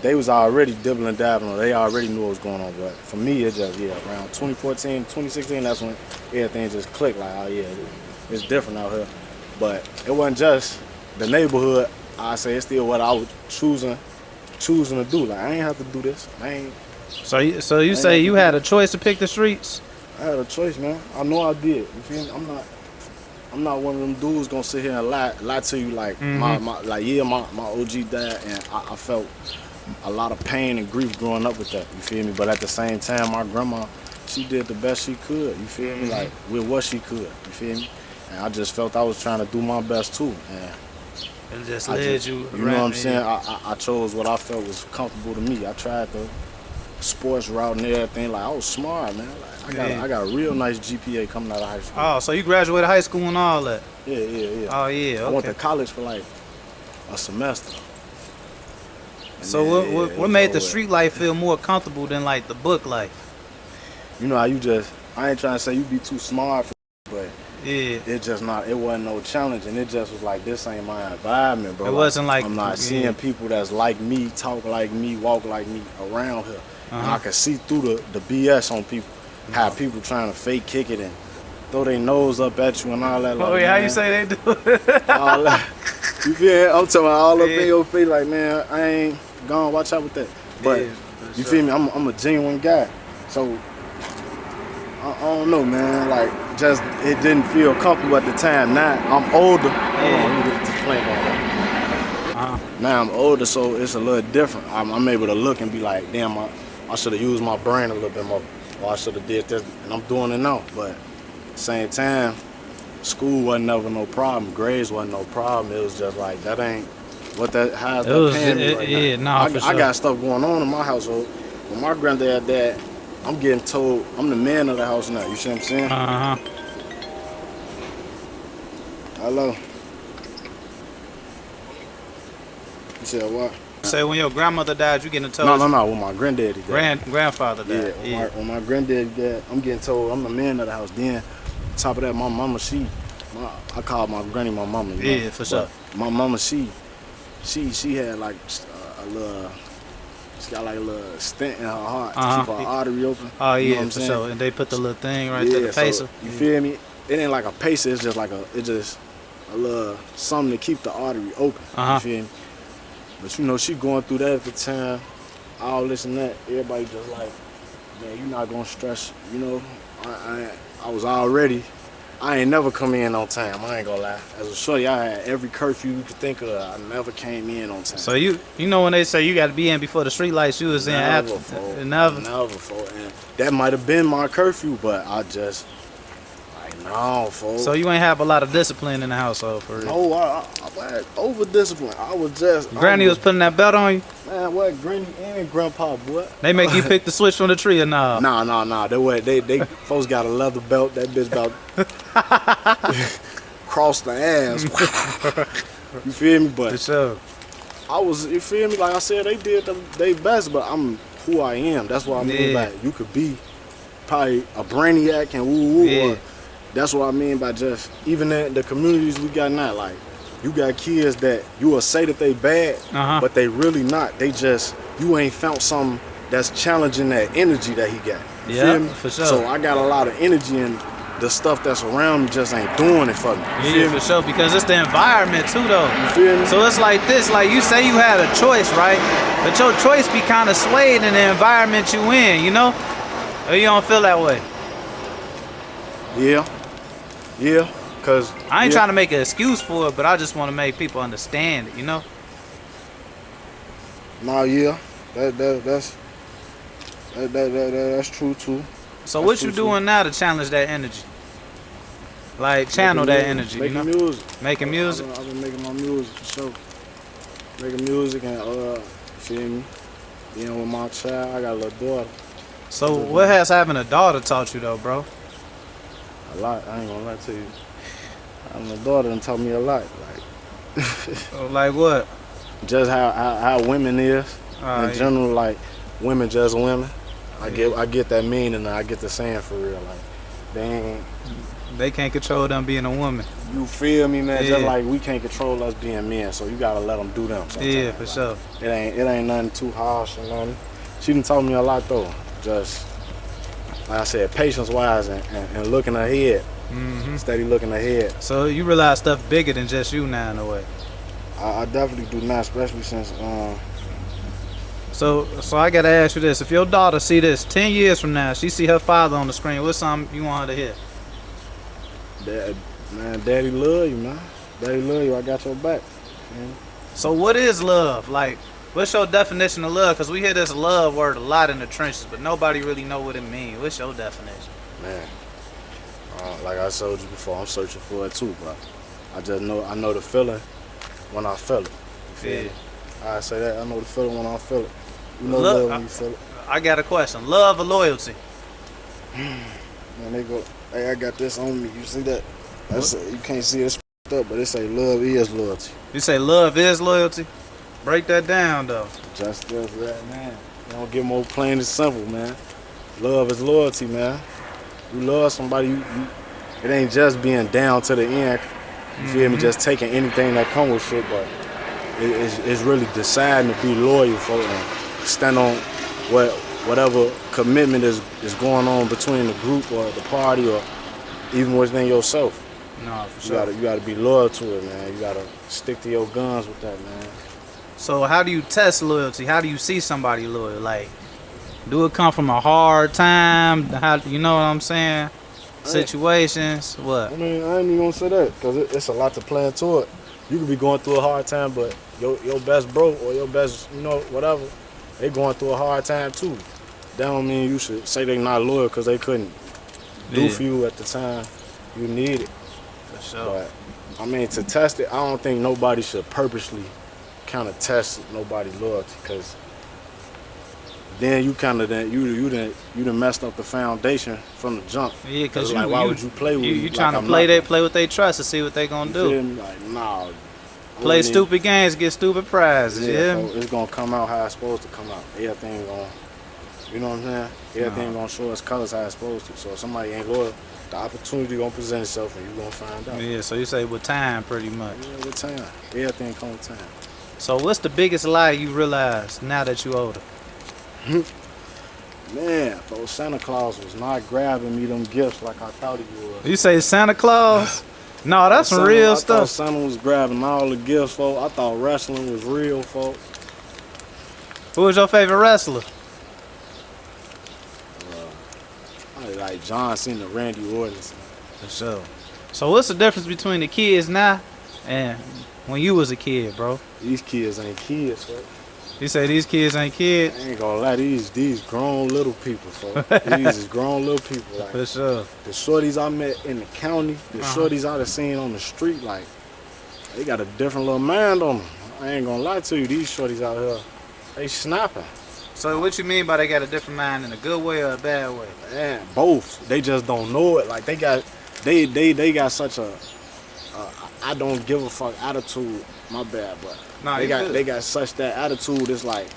they was already dibbling and dabbling. They already knew what was going on. But for me, it just, around 2014, 2016, that's when everything just clicked. Like, oh yeah, it's different out here. But it wasn't just the neighborhood. I say it's still what I was choosing to do. Like, I ain't have to do this. So you say you had a choice to pick the streets? I had a choice, man. I know I did. You feel me? I'm not one of them dudes gonna sit here and lie to you like my OG died, and I felt a lot of pain and grief growing up with that. You feel me? But at the same time, my grandma, she did the best she could. You feel me? Like with what she could. You feel me? And I just felt I was trying to do my best too. And It just led you. You know what I'm saying? I chose what I felt was comfortable to me. I tried the sports route and everything. Like, I was smart, man. Like, I got a real nice GPA coming out of high school. Oh, so you graduated high school and all that? Yeah. Oh yeah. Okay. I went to college for like a semester. And So then, what made the street life feel more comfortable than like the book life? You know how I ain't trying to say you be too smart for, but Yeah. it wasn't no challenge, and it just was like, this ain't my environment, bro. It wasn't like I'm not seeing people that's like me, talk like me, walk like me around here. And I can see through the BS on people, how people trying to fake kick it and throw their nose up at you and all that. Like, Oh yeah, how man, you say they do it? all that. You feel me? I'm talking about all up in your face, like, man, I ain't gonna watch out with that. But Yeah, for you sure. feel me? I'm a genuine guy, so I don't know, man. Like, just it didn't feel comfortable at the time. Now I'm older. Hold on, let me get this plane on. Now I'm older, so it's a little different. I'm able to look and be like, damn, I should have used my brain a little bit more, or I should have did this, and I'm doing it now. But at the same time, school wasn't never no problem. Grades wasn't no problem. It was just like, that ain't what that, how's that paying me right now? for I sure. got stuff going on in my household. When my granddad died, I'm getting told I'm the man of the house now. You see what I'm saying? Hello. You said what? Say when your grandmother died, you getting told. No. When my granddaddy died. Grandfather died. Yeah. When my granddaddy died, I'm getting told I'm the man of the house. Then, on top of that, my mama, I call my granny my mama. You know? Yeah, for sure. But my mama, she had like a little. She got like a little stent in her heart to keep her artery open. Oh You know yeah, what I'm for saying? sure. And they put the little thing right there, the pacer. So, you feel me? It ain't like a pacer. It's just like a little something to keep the artery open. You feel me? But you know, she going through that at the time. All this and that. Everybody just like, man, you not gonna stress. You know, I was already. I ain't never come in on time. I ain't gonna lie. As a shorty, I had every curfew you could think of. I never came in on time. So you know when they say you got to be in before the street lights, you was in after. Never. Never, folks. And that might have been my curfew, but I just, like, no, folks. So you ain't have a lot of discipline in the household for real. No, I had over discipline. I was just. Granny was putting that belt on you. Man, what? Granny and grandpa, boy. They make you pick the switch from the tree or nah? Nah. They folks got a leather belt. That bitch about cross the ass. You feel me? For But sure. you feel me? Like I said, they did they best, but I'm who I am. That's what I mean by you could be probably a brainiac and woo-woo, or that's what I mean by just, even in the communities we got now, like, you got kids that you will say that they bad, but they really not. They just, you ain't found something that's challenging that energy that he got. You feel me? For sure. So I got a lot of energy, and the stuff that's around me just ain't doing it for me. You feel me? For sure, because it's the environment too though. You feel me? So it's like this, like you say you had a choice, right? But your choice be kind of swayed in the environment you in, you know? Or you don't feel that way? Yeah, cause I ain't trying to make an excuse for it, but I just want to make people understand it, you know? Nah, yeah, that's true too. So what you doing now to challenge that energy? Like channel that energy, you know? Making music. Making music? I've been making my music for sure. Making music and feel me? Being with my child, I got a little daughter. So what has having a daughter taught you though, bro? A lot. I ain't gonna lie to you. Having a daughter done taught me a lot. Like what? Just how women is in general. Like women just women. I get that meaning. I get the saying for real. Like They can't control them being a woman. You feel me, man? Yeah. Just like we can't control us being men, so you gotta let them do them. Sometimes. Yeah, for sure. It ain't nothing too harsh or nothing. She done taught me a lot though. Just like I said, patience wise and looking ahead. Steady looking ahead. So you realize stuff bigger than just you now in a way. I definitely do not, especially since So I gotta ask you this: if your daughter see this 10 years from now, she see her father on the screen, what's something you want her to hear? Daddy love you, man. Daddy love you. I got your back. Man. So what is love? Like, what's your definition of love? Because we hear this love word a lot in the trenches, but nobody really know what it means. What's your definition? Man, like I told you before, I'm searching for it too, but I know the feeling when I feel it. You feel me? I say that, I know the feeling when I feel it. You know love when you feel it. I got a question. Love or loyalty? Man, they go, hey, I got this on me. You see that? You can't see it up, but it say love is loyalty. You say love is loyalty? Break that down, though. Just that, man. You don't get more plain and simple, man. Love is loyalty, man. You love somebody, it ain't just being down to the end. You feel me? Just taking anything that comes with shit, but it's really deciding to be loyal for and stand on whatever commitment is going on between the group or the party or even within yourself. No, for sure. You gotta be loyal to it, man. You gotta stick to your guns with that, man. So how do you test loyalty? How do you see somebody loyal? Like, do it come from a hard time? How, you know what I'm saying? Situations, what? I mean, I ain't even gonna say that because it's a lot to play into it. You could be going through a hard time, but your best bro or your best, whatever, they going through a hard time too. That don't mean you should say they not loyal because they couldn't do for you at the time you need it. For sure. But I mean, to test it, I don't think nobody should purposely kind of test nobody's loyalty because then you kind of you done messed up the foundation from the jump. Yeah, because like, why would you play with you trying to play with their trust to see what they gonna do. Feel me? Like, nah. Play stupid games, get stupid prizes. Yeah, so it's gonna come out how it's supposed to come out. Everything gonna, you know what I'm saying? Everything gonna show its colors how it's supposed to. So if somebody ain't loyal, the opportunity gonna present itself and you gonna find out. Yeah, so you say with time, pretty much. Yeah, with time. Everything comes with time. So what's the biggest lie you realize now that you older? Man, though Santa Claus was not grabbing me them gifts like I thought he was. You say Santa Claus? No, that's some real stuff. I thought Santa was grabbing all the gifts, folks. I thought wrestling was real, folks. Who was your favorite wrestler? I like John Cena, Randy Orton. For sure. So what's the difference between the kids now and when you was a kid, bro? These kids ain't kids, folks. You say these kids ain't kids? I ain't gonna lie, these grown little people, folks. These is grown little people. Like, for sure. The shorties I met in the county, the shorties I done seen on the street, like, they got a different little mind on them. I ain't gonna lie to you, these shorties out here, they snapping. So what you mean by they got a different mind in a good way or a bad way? Man, both. They just don't know it. Like they got such a I don't give a fuck attitude. My bad, but nah, they got such that attitude. It's like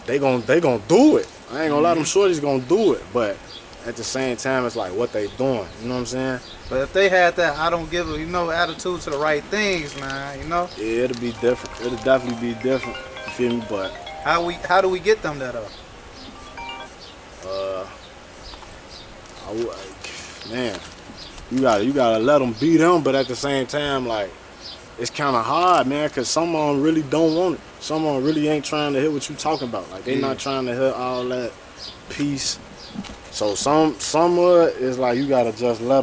they gonna do it. I ain't gonna lie, them shorties gonna do it. But at the same time, it's like what they doing. You know what I'm saying? But if they had that I don't give a attitude to the right things, man, Yeah, it'll be different. It'll definitely be different. You feel me? But how do we get them that up? Man, you gotta let them beat them, but at the same time, like, it's kind of hard, man, because some of them really don't want it. Some of them really ain't trying to hear what you talking about. Like, they not trying to hear all that peace. So some of it is like you gotta just let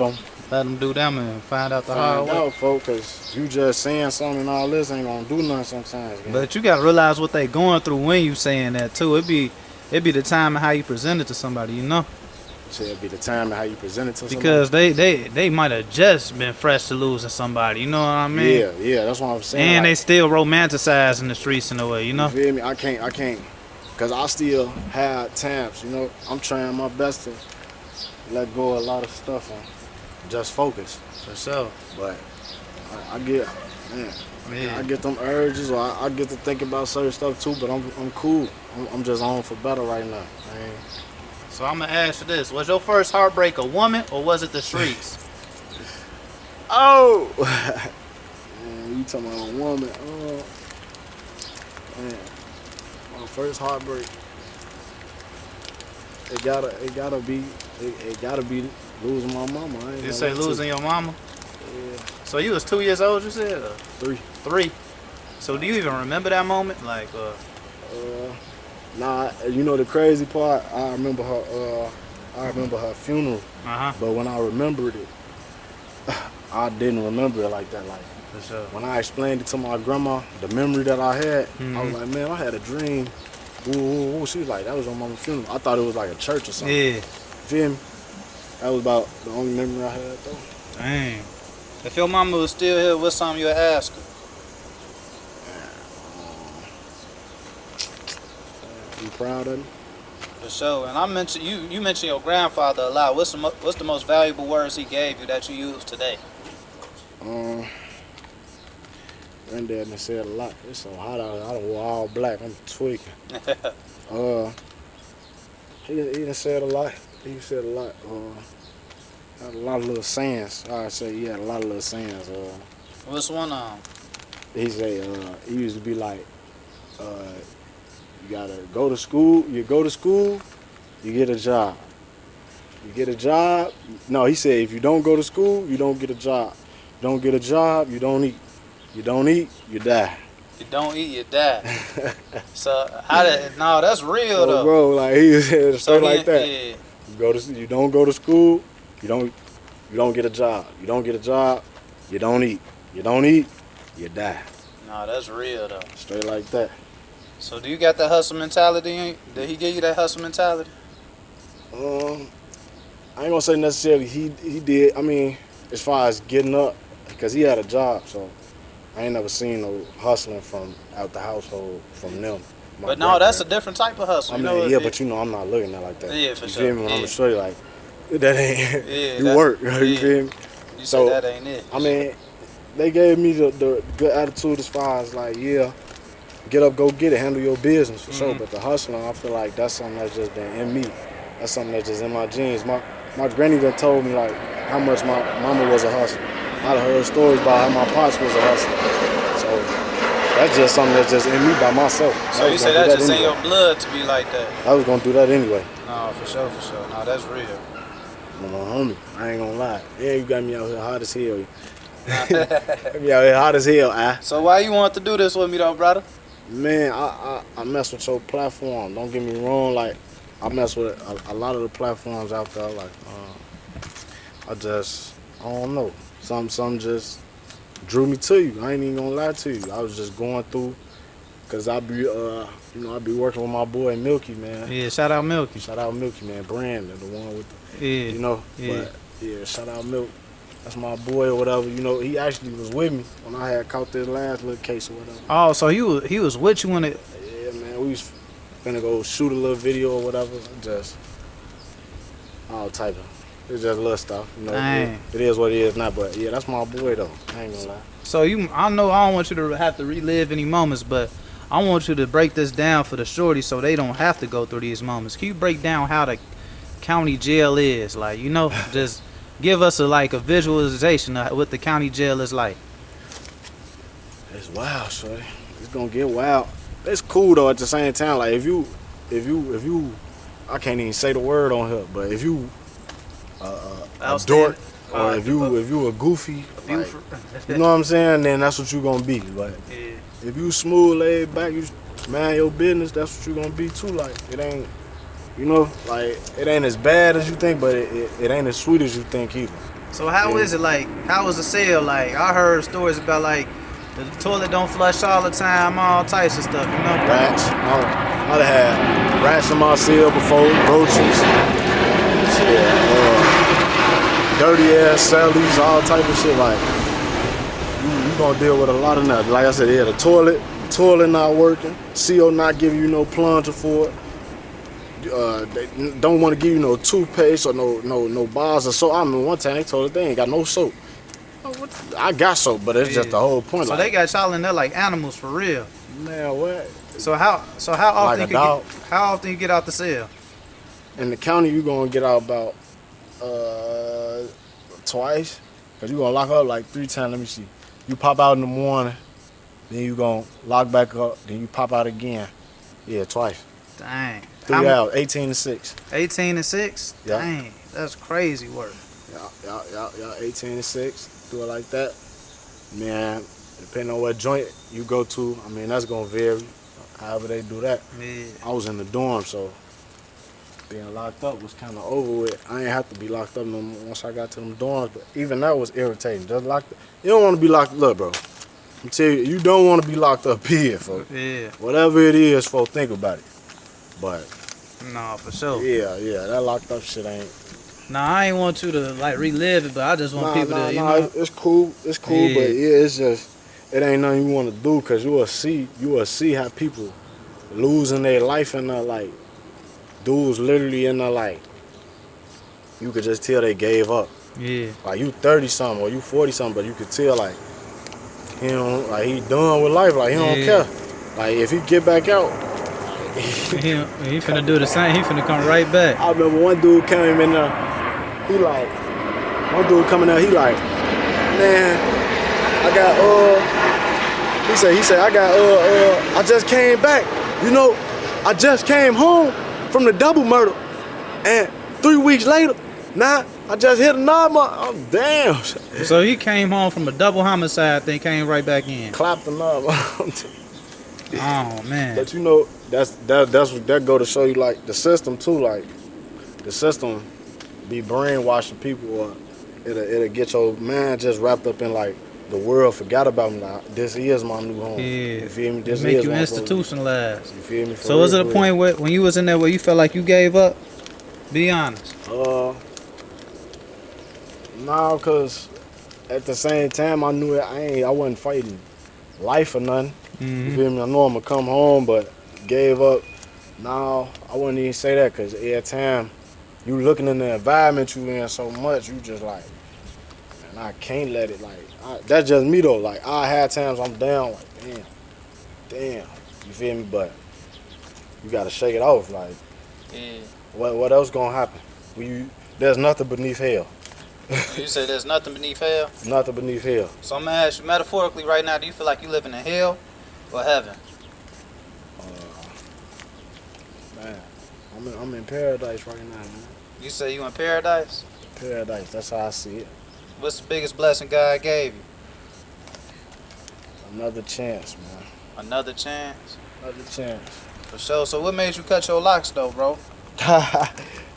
them do them and find out the hard way. Find out, folks, because you just saying something and all this ain't gonna do nothing sometimes. Man. But you gotta realize what they going through when you saying that too. It be the time and how you present it to somebody, So it'd be the time and how you present it to because somebody. they might have just been fresh to losing somebody, you know what I mean? Yeah, that's what I'm saying. And like, they still romanticizing the streets in a way, You feel me? I can't, because I still have times, I'm trying my best to let go of a lot of stuff and just focus. For sure. But I get, I get them urges, or I get to think about certain stuff too, but I'm cool. I'm just on for better right now. So I'm gonna ask you this: was your first heartbreak a woman or was it the streets? Oh, man, you talking about a woman? Oh, man, my first heartbreak. It gotta be losing my mama. I ain't You say losing your mama? Yeah. So you was 2 years old, you said? 3. 3. So do you even remember that moment? Like, Nah, you know the crazy part. I remember her funeral. But when I remembered it, I didn't remember it like that. Like for sure. when I explained it to my grandma, the memory that I had, I was like, man, I had a dream. Ooh. She was like, that was on mama's funeral. I thought it was like a church or something. Yeah. Feel me? That was about the only memory I had though. Dang. If your mama was still here, what's something you'd ask her? You proud of me? For sure. And I mentioned you mentioned your grandfather a lot. What's the most valuable words he gave you that you use today? Granddad done said a lot. It's so hot out here. I done wore all black. I'm tweaking. He done said a lot. He said a lot. Had a lot of little sayings. I say he had a lot of little sayings. What's one of them? He said he used to be like, you gotta go to school. You go to school, you get a job. You get a job. No, he said if you don't go to school, you don't get a job. You don't get a job, you don't eat. You don't eat, you die. You don't eat, you die. So no, that's real though. Bro, like he said stuff like that. Yeah. You don't go to school, you don't get a job. You don't get a job, you don't eat. You don't eat, you die. No, that's real though. Straight like that. So do you got that hustle mentality? Did he give you that hustle mentality? I ain't gonna say necessarily he did. I mean, as far as getting up, because he had a job, so I ain't never seen no hustling from out the household from them. But no, that's a different type of hustle. I mean, yeah, but you know, I'm not looking at it like that. Yeah, for you sure. Feel me? When I'm gonna show you, like, that ain't. Yeah, you work. You feel me? You So, say that ain't it. I mean, they gave me the good attitude as far as like, yeah, get up, go get it, handle your business for sure. But the hustling, I feel like that's something that's just been in me. That's something that's just in my genes. My granny done told me like how much my mama was a hustler. I done heard stories about how my pops was a hustler. So that's just something that's just in me by myself. So you say that's just in your blood to be like that? I was gonna do that anyway. No, for sure. No, that's real. My homie, I ain't gonna lie. Yeah, you got me out here hot as hell. Got me out here hot as hell, So why you want to do this with me though, brother? Man, I mess with your platform. Don't get me wrong. Like, I mess with a lot of the platforms out there. Like, I don't know. Some just drew me to you. I ain't even gonna lie to you. I was just going through, cause I be working with my boy Milky, man. Yeah, shout out Milky. Shout out Milky, man. Brandon, the one with the, yeah, you know. Yeah. But yeah, shout out Milk. That's my boy or whatever. You know, he actually was with me when I had caught this last little case or whatever. Oh, so he was with you when it? Yeah, man. We was finna go shoot a little video or whatever. Just all type of. It's just little stuff, you know. It is what it is now, but yeah, that's my boy though. I ain't gonna lie. So I know I don't want you to have to relive any moments, but I want you to break this down for the shorty so they don't have to go through these moments. Can you break down how the county jail is? Like, you know, just give us a visualization of what the county jail is like. It's wild, shorty. It's gonna get wild. It's cool though at the same time. Like if you I can't even say the word on here, but if you a dork or if you a goofy, like, you know what I'm saying, then that's what you gonna be. Like if you smooth, laid back, you mind your business, that's what you gonna be too. Like it ain't, you know, like it ain't as bad as you think, but it ain't as sweet as you think either. So how is it like? How was the cell like? I heard stories about like the toilet don't flush all the time, all types of stuff, you know? Rats. I'd have had rats in my cell before, roaches. Dirty ass cellies, all type of shit. Like you gonna deal with a lot of that. Like I said, yeah, the toilet not working, CO not giving you no plunger for it. They don't want to give you no toothpaste or no bars of soap. I mean, one time they told us they ain't got no soap. I got soap, but it's just the whole point. So like, they got y'all in there like animals for real. Man, what? So how often like how often you get out the cell? In the county, you gonna get out about twice, cause you gonna lock up like 3 times. Let me see. You pop out in the morning, then you gonna lock back up, then you pop out again. Yeah, twice. Dang. 3 hours, 18 to 6. 18 to 6? Yeah. Dang, that's crazy work. Yeah, 18 to 6. Do it like that. Man, depending on what joint you go to, I mean, that's gonna vary. However they do that. Yeah. I was in the dorm, so being locked up was kind of over with. I ain't have to be locked up no more once I got to them dorms, but even that was irritating. Just locked up. You don't want to be locked up, bro. I'm telling you, you don't want to be locked up here, folks. Yeah. Whatever it is, folks, think about it. But No, for sure. yeah, that locked up shit ain't. Nah, I ain't want you to like relive it, but I just want people to, you know. It's cool, Yeah. but yeah, it's just, it ain't nothing you want to do, because you will see how people losing their life in there, like, dudes literally in there, like, you could just tell they gave up. Yeah. Like, you 30-something or you 40-something, but you could tell, like, he don't, like, he done with life, like, he don't care. Like, if he get back out, he finna do the same. He finna come right back. I remember one dude came in there, he like, one dude coming out, he like, man, I got, he said, I just came back. You know, I just came home from the double murder, and 3 weeks later, now I just hit a knob. Oh, damn. So he came home from a double homicide, then came right back in. Clapped the knob. Oh man. But you know, that go to show you, like, the system too. Like, the system be brainwashing people, or it'll get your mind just wrapped up in, like, the world forgot about me. Like, this is my new home. Yeah. You feel me? This Make is you my institutionalized. You feel me? So was it a point where when you was in there where you felt like you gave up? Be honest. Nah, cause at the same time I knew I wasn't fighting life or nothing. You feel me? I know I'm gonna come home, but gave up. Nah, I wouldn't even say that, cause every time you looking in the environment you in so much, you just like, man, I can't let it, like, that's just me though. Like, I had times I'm down, like, damn, you feel me? But you gotta shake it off, like, Yeah. what else gonna happen? There's nothing beneath hell. You say there's nothing beneath hell? Nothing beneath hell. So I'm gonna ask you metaphorically right now, do you feel like you living in hell or heaven? Man, I'm in paradise right now, man. You say you in paradise? Paradise, that's how I see it. What's the biggest blessing God gave you? Another chance, man. Another chance? Another chance. For sure. So what made you cut your locks though, bro?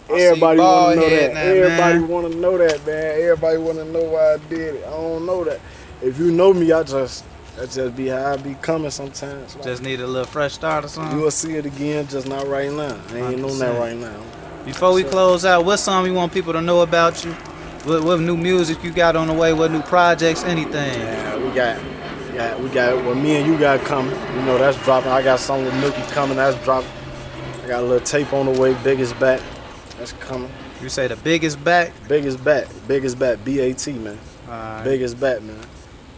Everybody want to know that. Now, Everybody man. want to know that, man. Everybody want to know why I did it. I don't know that. If you know me, that just be how I be coming sometimes. Like, Just need a little fresh start or something? you'll see it again, just not right now. I ain't on that 100%. right now. Before we close out, what song you want people to know about you? What new music you got on the way? What new projects? Anything? Yeah, we got what me and you got coming. You know, that's dropping. I got something with Milky coming. That's dropping. I got a little tape on the way. Biggest back. That's coming. You say the biggest back? Biggest back. BACC, man. Alright. Biggest back, man.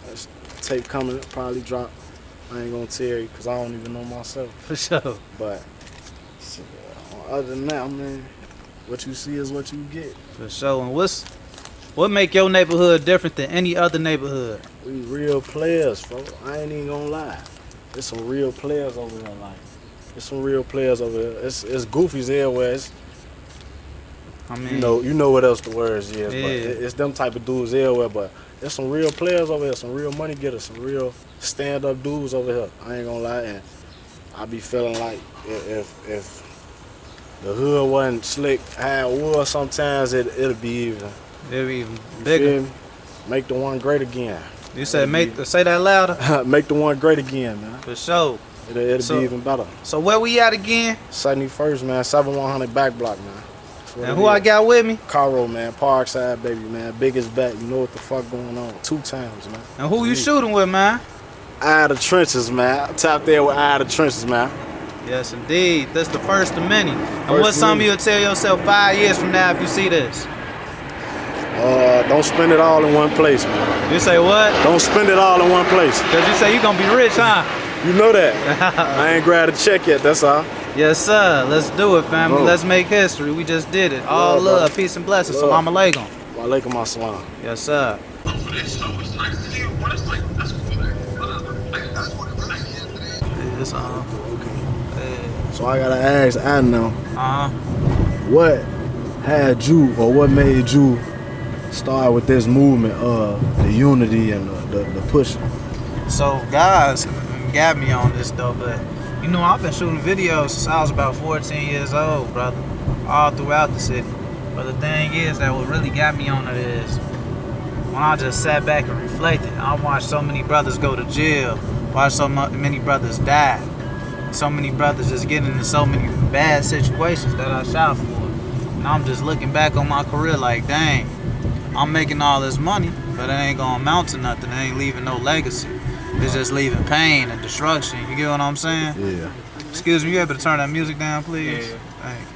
That's tape coming. Probably drop. I ain't gonna tell you because I don't even know myself. For sure. But shit, other than that, man, what you see is what you get. For sure. And what make your neighborhood different than any other neighborhood? We real players, folks. I ain't even gonna lie. There's some real players over here, like. There's some real players over here. It's goofies everywhere. I mean, You know what else the words is, Yeah. but it's them type of dudes everywhere. But there's some real players over here, some real money getters, some real stand-up dudes over here. I ain't gonna lie, and I be feeling like if the hood wasn't slick, how it was sometimes, it'll be even. it'll be even You bigger. feel me? Make the one great again. You said say that louder? Make the one great again, man. For sure. It'll So- be even better. So where we at again? 71st, man. 7100 back block, man. That's what And it who I is. got with me? Carro, man. Parkside, baby, man. Biggest back. You know what the fuck going on. 2 times, man. And who you shooting with, man? Eye of the trenches, man. I tapped there with Eye of the trenches, man. Yes, indeed. That's the first of many. And First what's of something many. you'll tell yourself 5 years from now if you see this? Don't spend it all in one place, man. You say what? Don't spend it all in one place. Because you say you're going to be rich, huh? You know that. I ain't grabbed a check yet, that's all. Yes, sir. Let's do it, family. Bro. Let's make history. We just did it. All Love, love, bro. peace, and blessings. Love. Salam alaikum. Walaikum assalam. Yes, sir. It's, So I gotta ask Ann now, uh-huh. what had you or what made you start with this movement of the unity and the push? So guys got me on this though, but you know I've been shooting videos since I was about 14 years old, brother, all throughout the city. But the thing is that what really got me on it is when I just sat back and reflected. I watched so many brothers go to jail, watched so many brothers die, so many brothers just get into so many bad situations that I shot for. And I'm just looking back on my career like, dang, I'm making all this money, but it ain't gonna amount to nothing. It ain't leaving no legacy. It's just leaving pain and destruction. You get what I'm saying? Yeah. Excuse me, you able to turn that music down, please? Yeah. Thank you.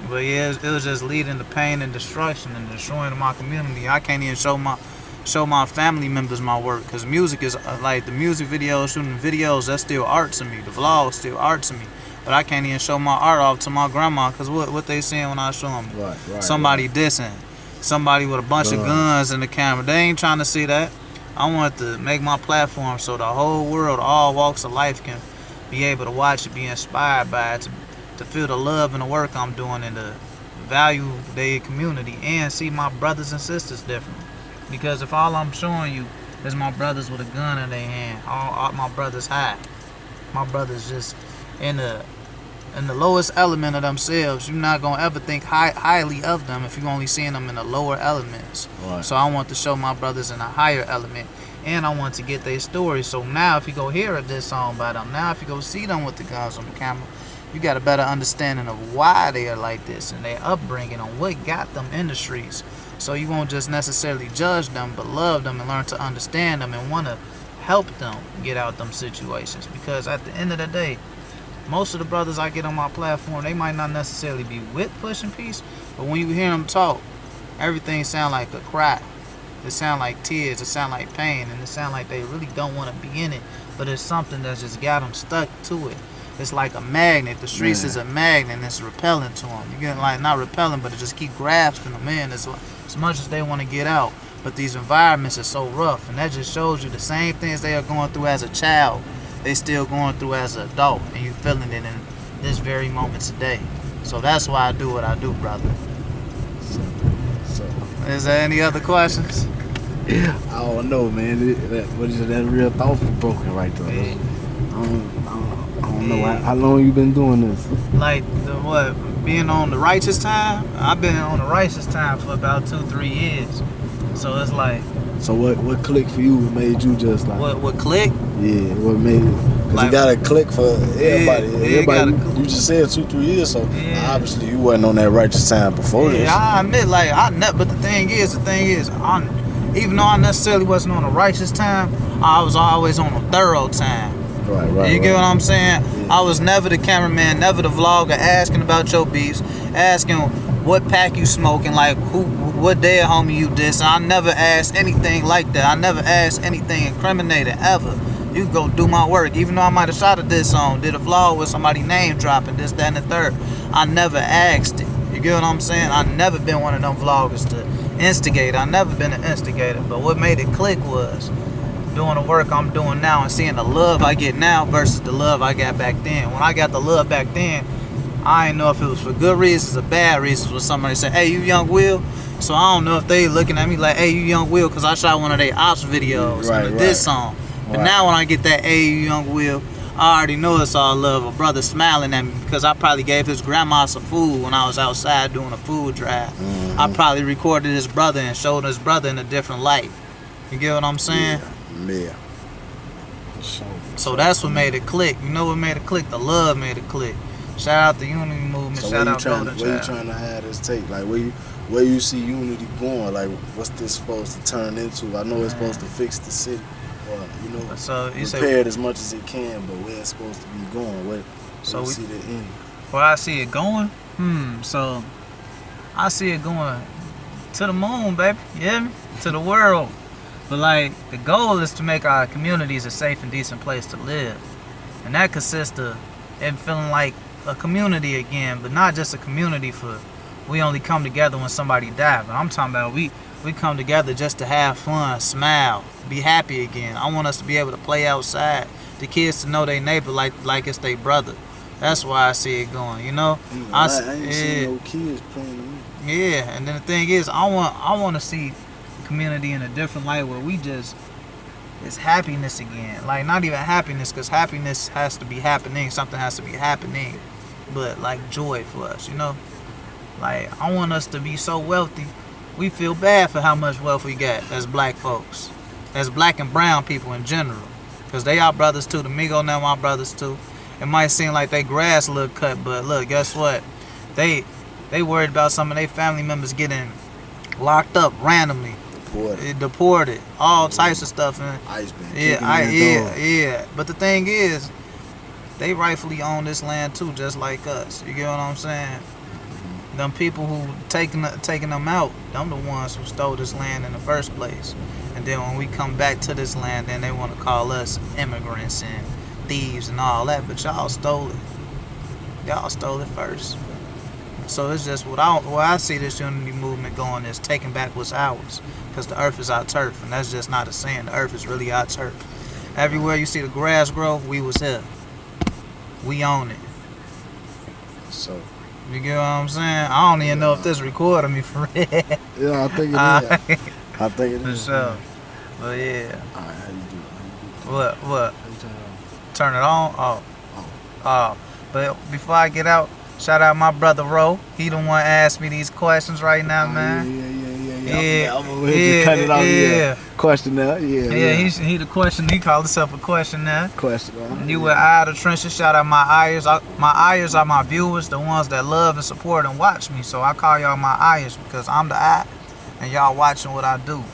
But yeah, it was just leading to pain and destruction and destroying my community. I can't even show my family members my work, because music is like the music videos, shooting videos, that's still art to me. The vlogs still art to me. But I can't even show my art off to my grandma, because what they seeing when I show them? Right. Somebody dissing. Somebody with a bunch of guns in the camera. They ain't trying to see that. I want to make my platform so the whole world, all walks of life, can be able to watch it, be inspired by it, to feel the love and the work I'm doing and to value their community and see my brothers and sisters different. Because if all I'm showing you is my brothers with a gun in their hand, all my brothers high, my brothers just in the lowest element of themselves, you're not gonna ever think highly of them if you're only seeing them in the lower elements. Right. So I want to show my brothers in a higher element, and I want to get their story. So now if you go hear this song by them, now if you go see them with the guns on the camera, you got a better understanding of why they are like this and their upbringing and what got them in the streets. So you won't just necessarily judge them, but love them and learn to understand them and want to help them get out them situations. Because at the end of the day, most of the brothers I get on my platform, they might not necessarily be with pushing peace, but when you hear them talk, everything sound like a cry. It sound like tears, it sound like pain, and it sound like they really don't want to be in it, but it's something that's just got them stuck to it. It's like a magnet. The streets is a magnet, and it's repelling to them. You get, like, not repelling, but it just keep grasping them in as much as they want to get out. But these environments are so rough, and that just shows you the same things they are going through as a child, they still going through as an adult, and you feeling it in this very moment today. So that's why I do what I do, brother. So Is there any other questions? I don't know, man. That real thoughtful broken right there. Yeah. I don't know how long you been doing this. Like being on the righteous time? I've been on the righteous time for about 2-3 years. So it's like. So what clicked for you? What made you just like? What click? Yeah, what made it? Because Like, you got to click for everybody. Yeah, Everybody, you just said 2-3 years, so obviously you wasn't on that righteous time before this. Yeah, I admit, but the thing is, even though I necessarily wasn't on a righteous time, I was always on a thorough time. Right. You get what I'm saying? Yeah. I was never the cameraman, never the vlogger, asking about your beefs, asking what pack you smoking, like what dead homie you diss. I never asked anything like that. I never asked anything incriminating ever. You go do my work, even though I might have shot a diss song, did a vlog with somebody name dropping this, that, and the third. I never asked it. You get what I'm saying? I never been one of them vloggers to instigate. I never been an instigator. But what made it click was doing the work I'm doing now and seeing the love I get now versus the love I got back then. When I got the love back then, I didn't know if it was for good reasons or bad reasons. When somebody said, "Hey, you Young Will," so I don't know if they looking at me like, "Hey, you Young Will," because I shot one of their ops videos and this song. But now when I get that, "Hey, you Young Will," I already know it's all love. A brother smiling at me because I probably gave his grandma some food when I was outside doing a food drive. Mm-hmm. I probably recorded his brother and showed his brother in a different light. You get what I'm saying? Yeah. So that's what made it click. You know what made it click? The love made it click. Shout out the Unity Movement. So Shout out Golden where you Child. trying to have this take? Like where you see Unity going? Like what's this supposed to turn into? I know it's supposed to fix the city, or So you say repair it as much as it can, but where it's supposed to be going? Where So you we- see the end? where I see it going? So I see it going to the moon, baby. You hear me? To the world. But like the goal is to make our communities a safe and decent place to live. And that consists of and feeling like a community again, but not just a community for we only come together when somebody dies. But I'm talking about we come together just to have fun, smile, be happy again. I want us to be able to play outside. The kids to know their neighbor like it's their brother. That's why I see it going, you know. I ain't seen no kids playing to me. Yeah, and then the thing is, I want to see the community in a different light where we just it's happiness again. Like not even happiness, because happiness has to be happening. Something has to be happening, but like joy for us, you know. Like I want us to be so wealthy, we feel bad for how much wealth we got as black folks, as black and brown people in general, because they our brothers too. The Migo now my brothers too. It might seem like they grass look cut, but look, guess what? They worried about some of their family members getting locked up randomly, deported, all types of stuff. And ICE been yeah. But the thing is, they rightfully own this land too, just like us. You get what I'm saying? Them people who taking them out, them the ones who stole this land in the first place. And then when we come back to this land, then they want to call us immigrants and thieves and all that. But y'all stole it. Y'all stole it first. So it's just where I see this unity movement going is taking back what's ours, because the earth is our turf, and that's just not a saying. The earth is really our turf. Everywhere you see the grass grow, we was here. We own it. So you get what I'm saying? I don't even know if this recording me for real. yeah, I think it is. I think it is. For sure. But yeah. Alright, how you do? What? How you Turn it on? Oh. But before I get out, shout out my brother Ro. He the one asked me these questions right now, man. Yeah. I'm over here just cut it off. Yeah. Question now. Yeah. He the question. He called himself a question now. Question. You with Eye of the Trenches. Shout out my ayers. My ayers are my viewers, the ones that love and support and watch me. So I call y'all my ayers because I'm the eye, and y'all watching what I do,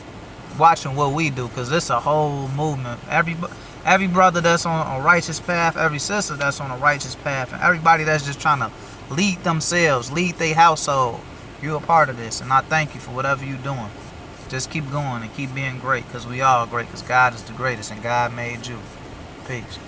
watching what we do, because it's a whole movement. Every brother that's on a righteous path, every sister that's on a righteous path, and everybody that's just trying to lead themselves, lead their household, you're a part of this, and I thank you for whatever you're doing. Just keep going and keep being great, because we all great, because God is the greatest, and God made you. Peace.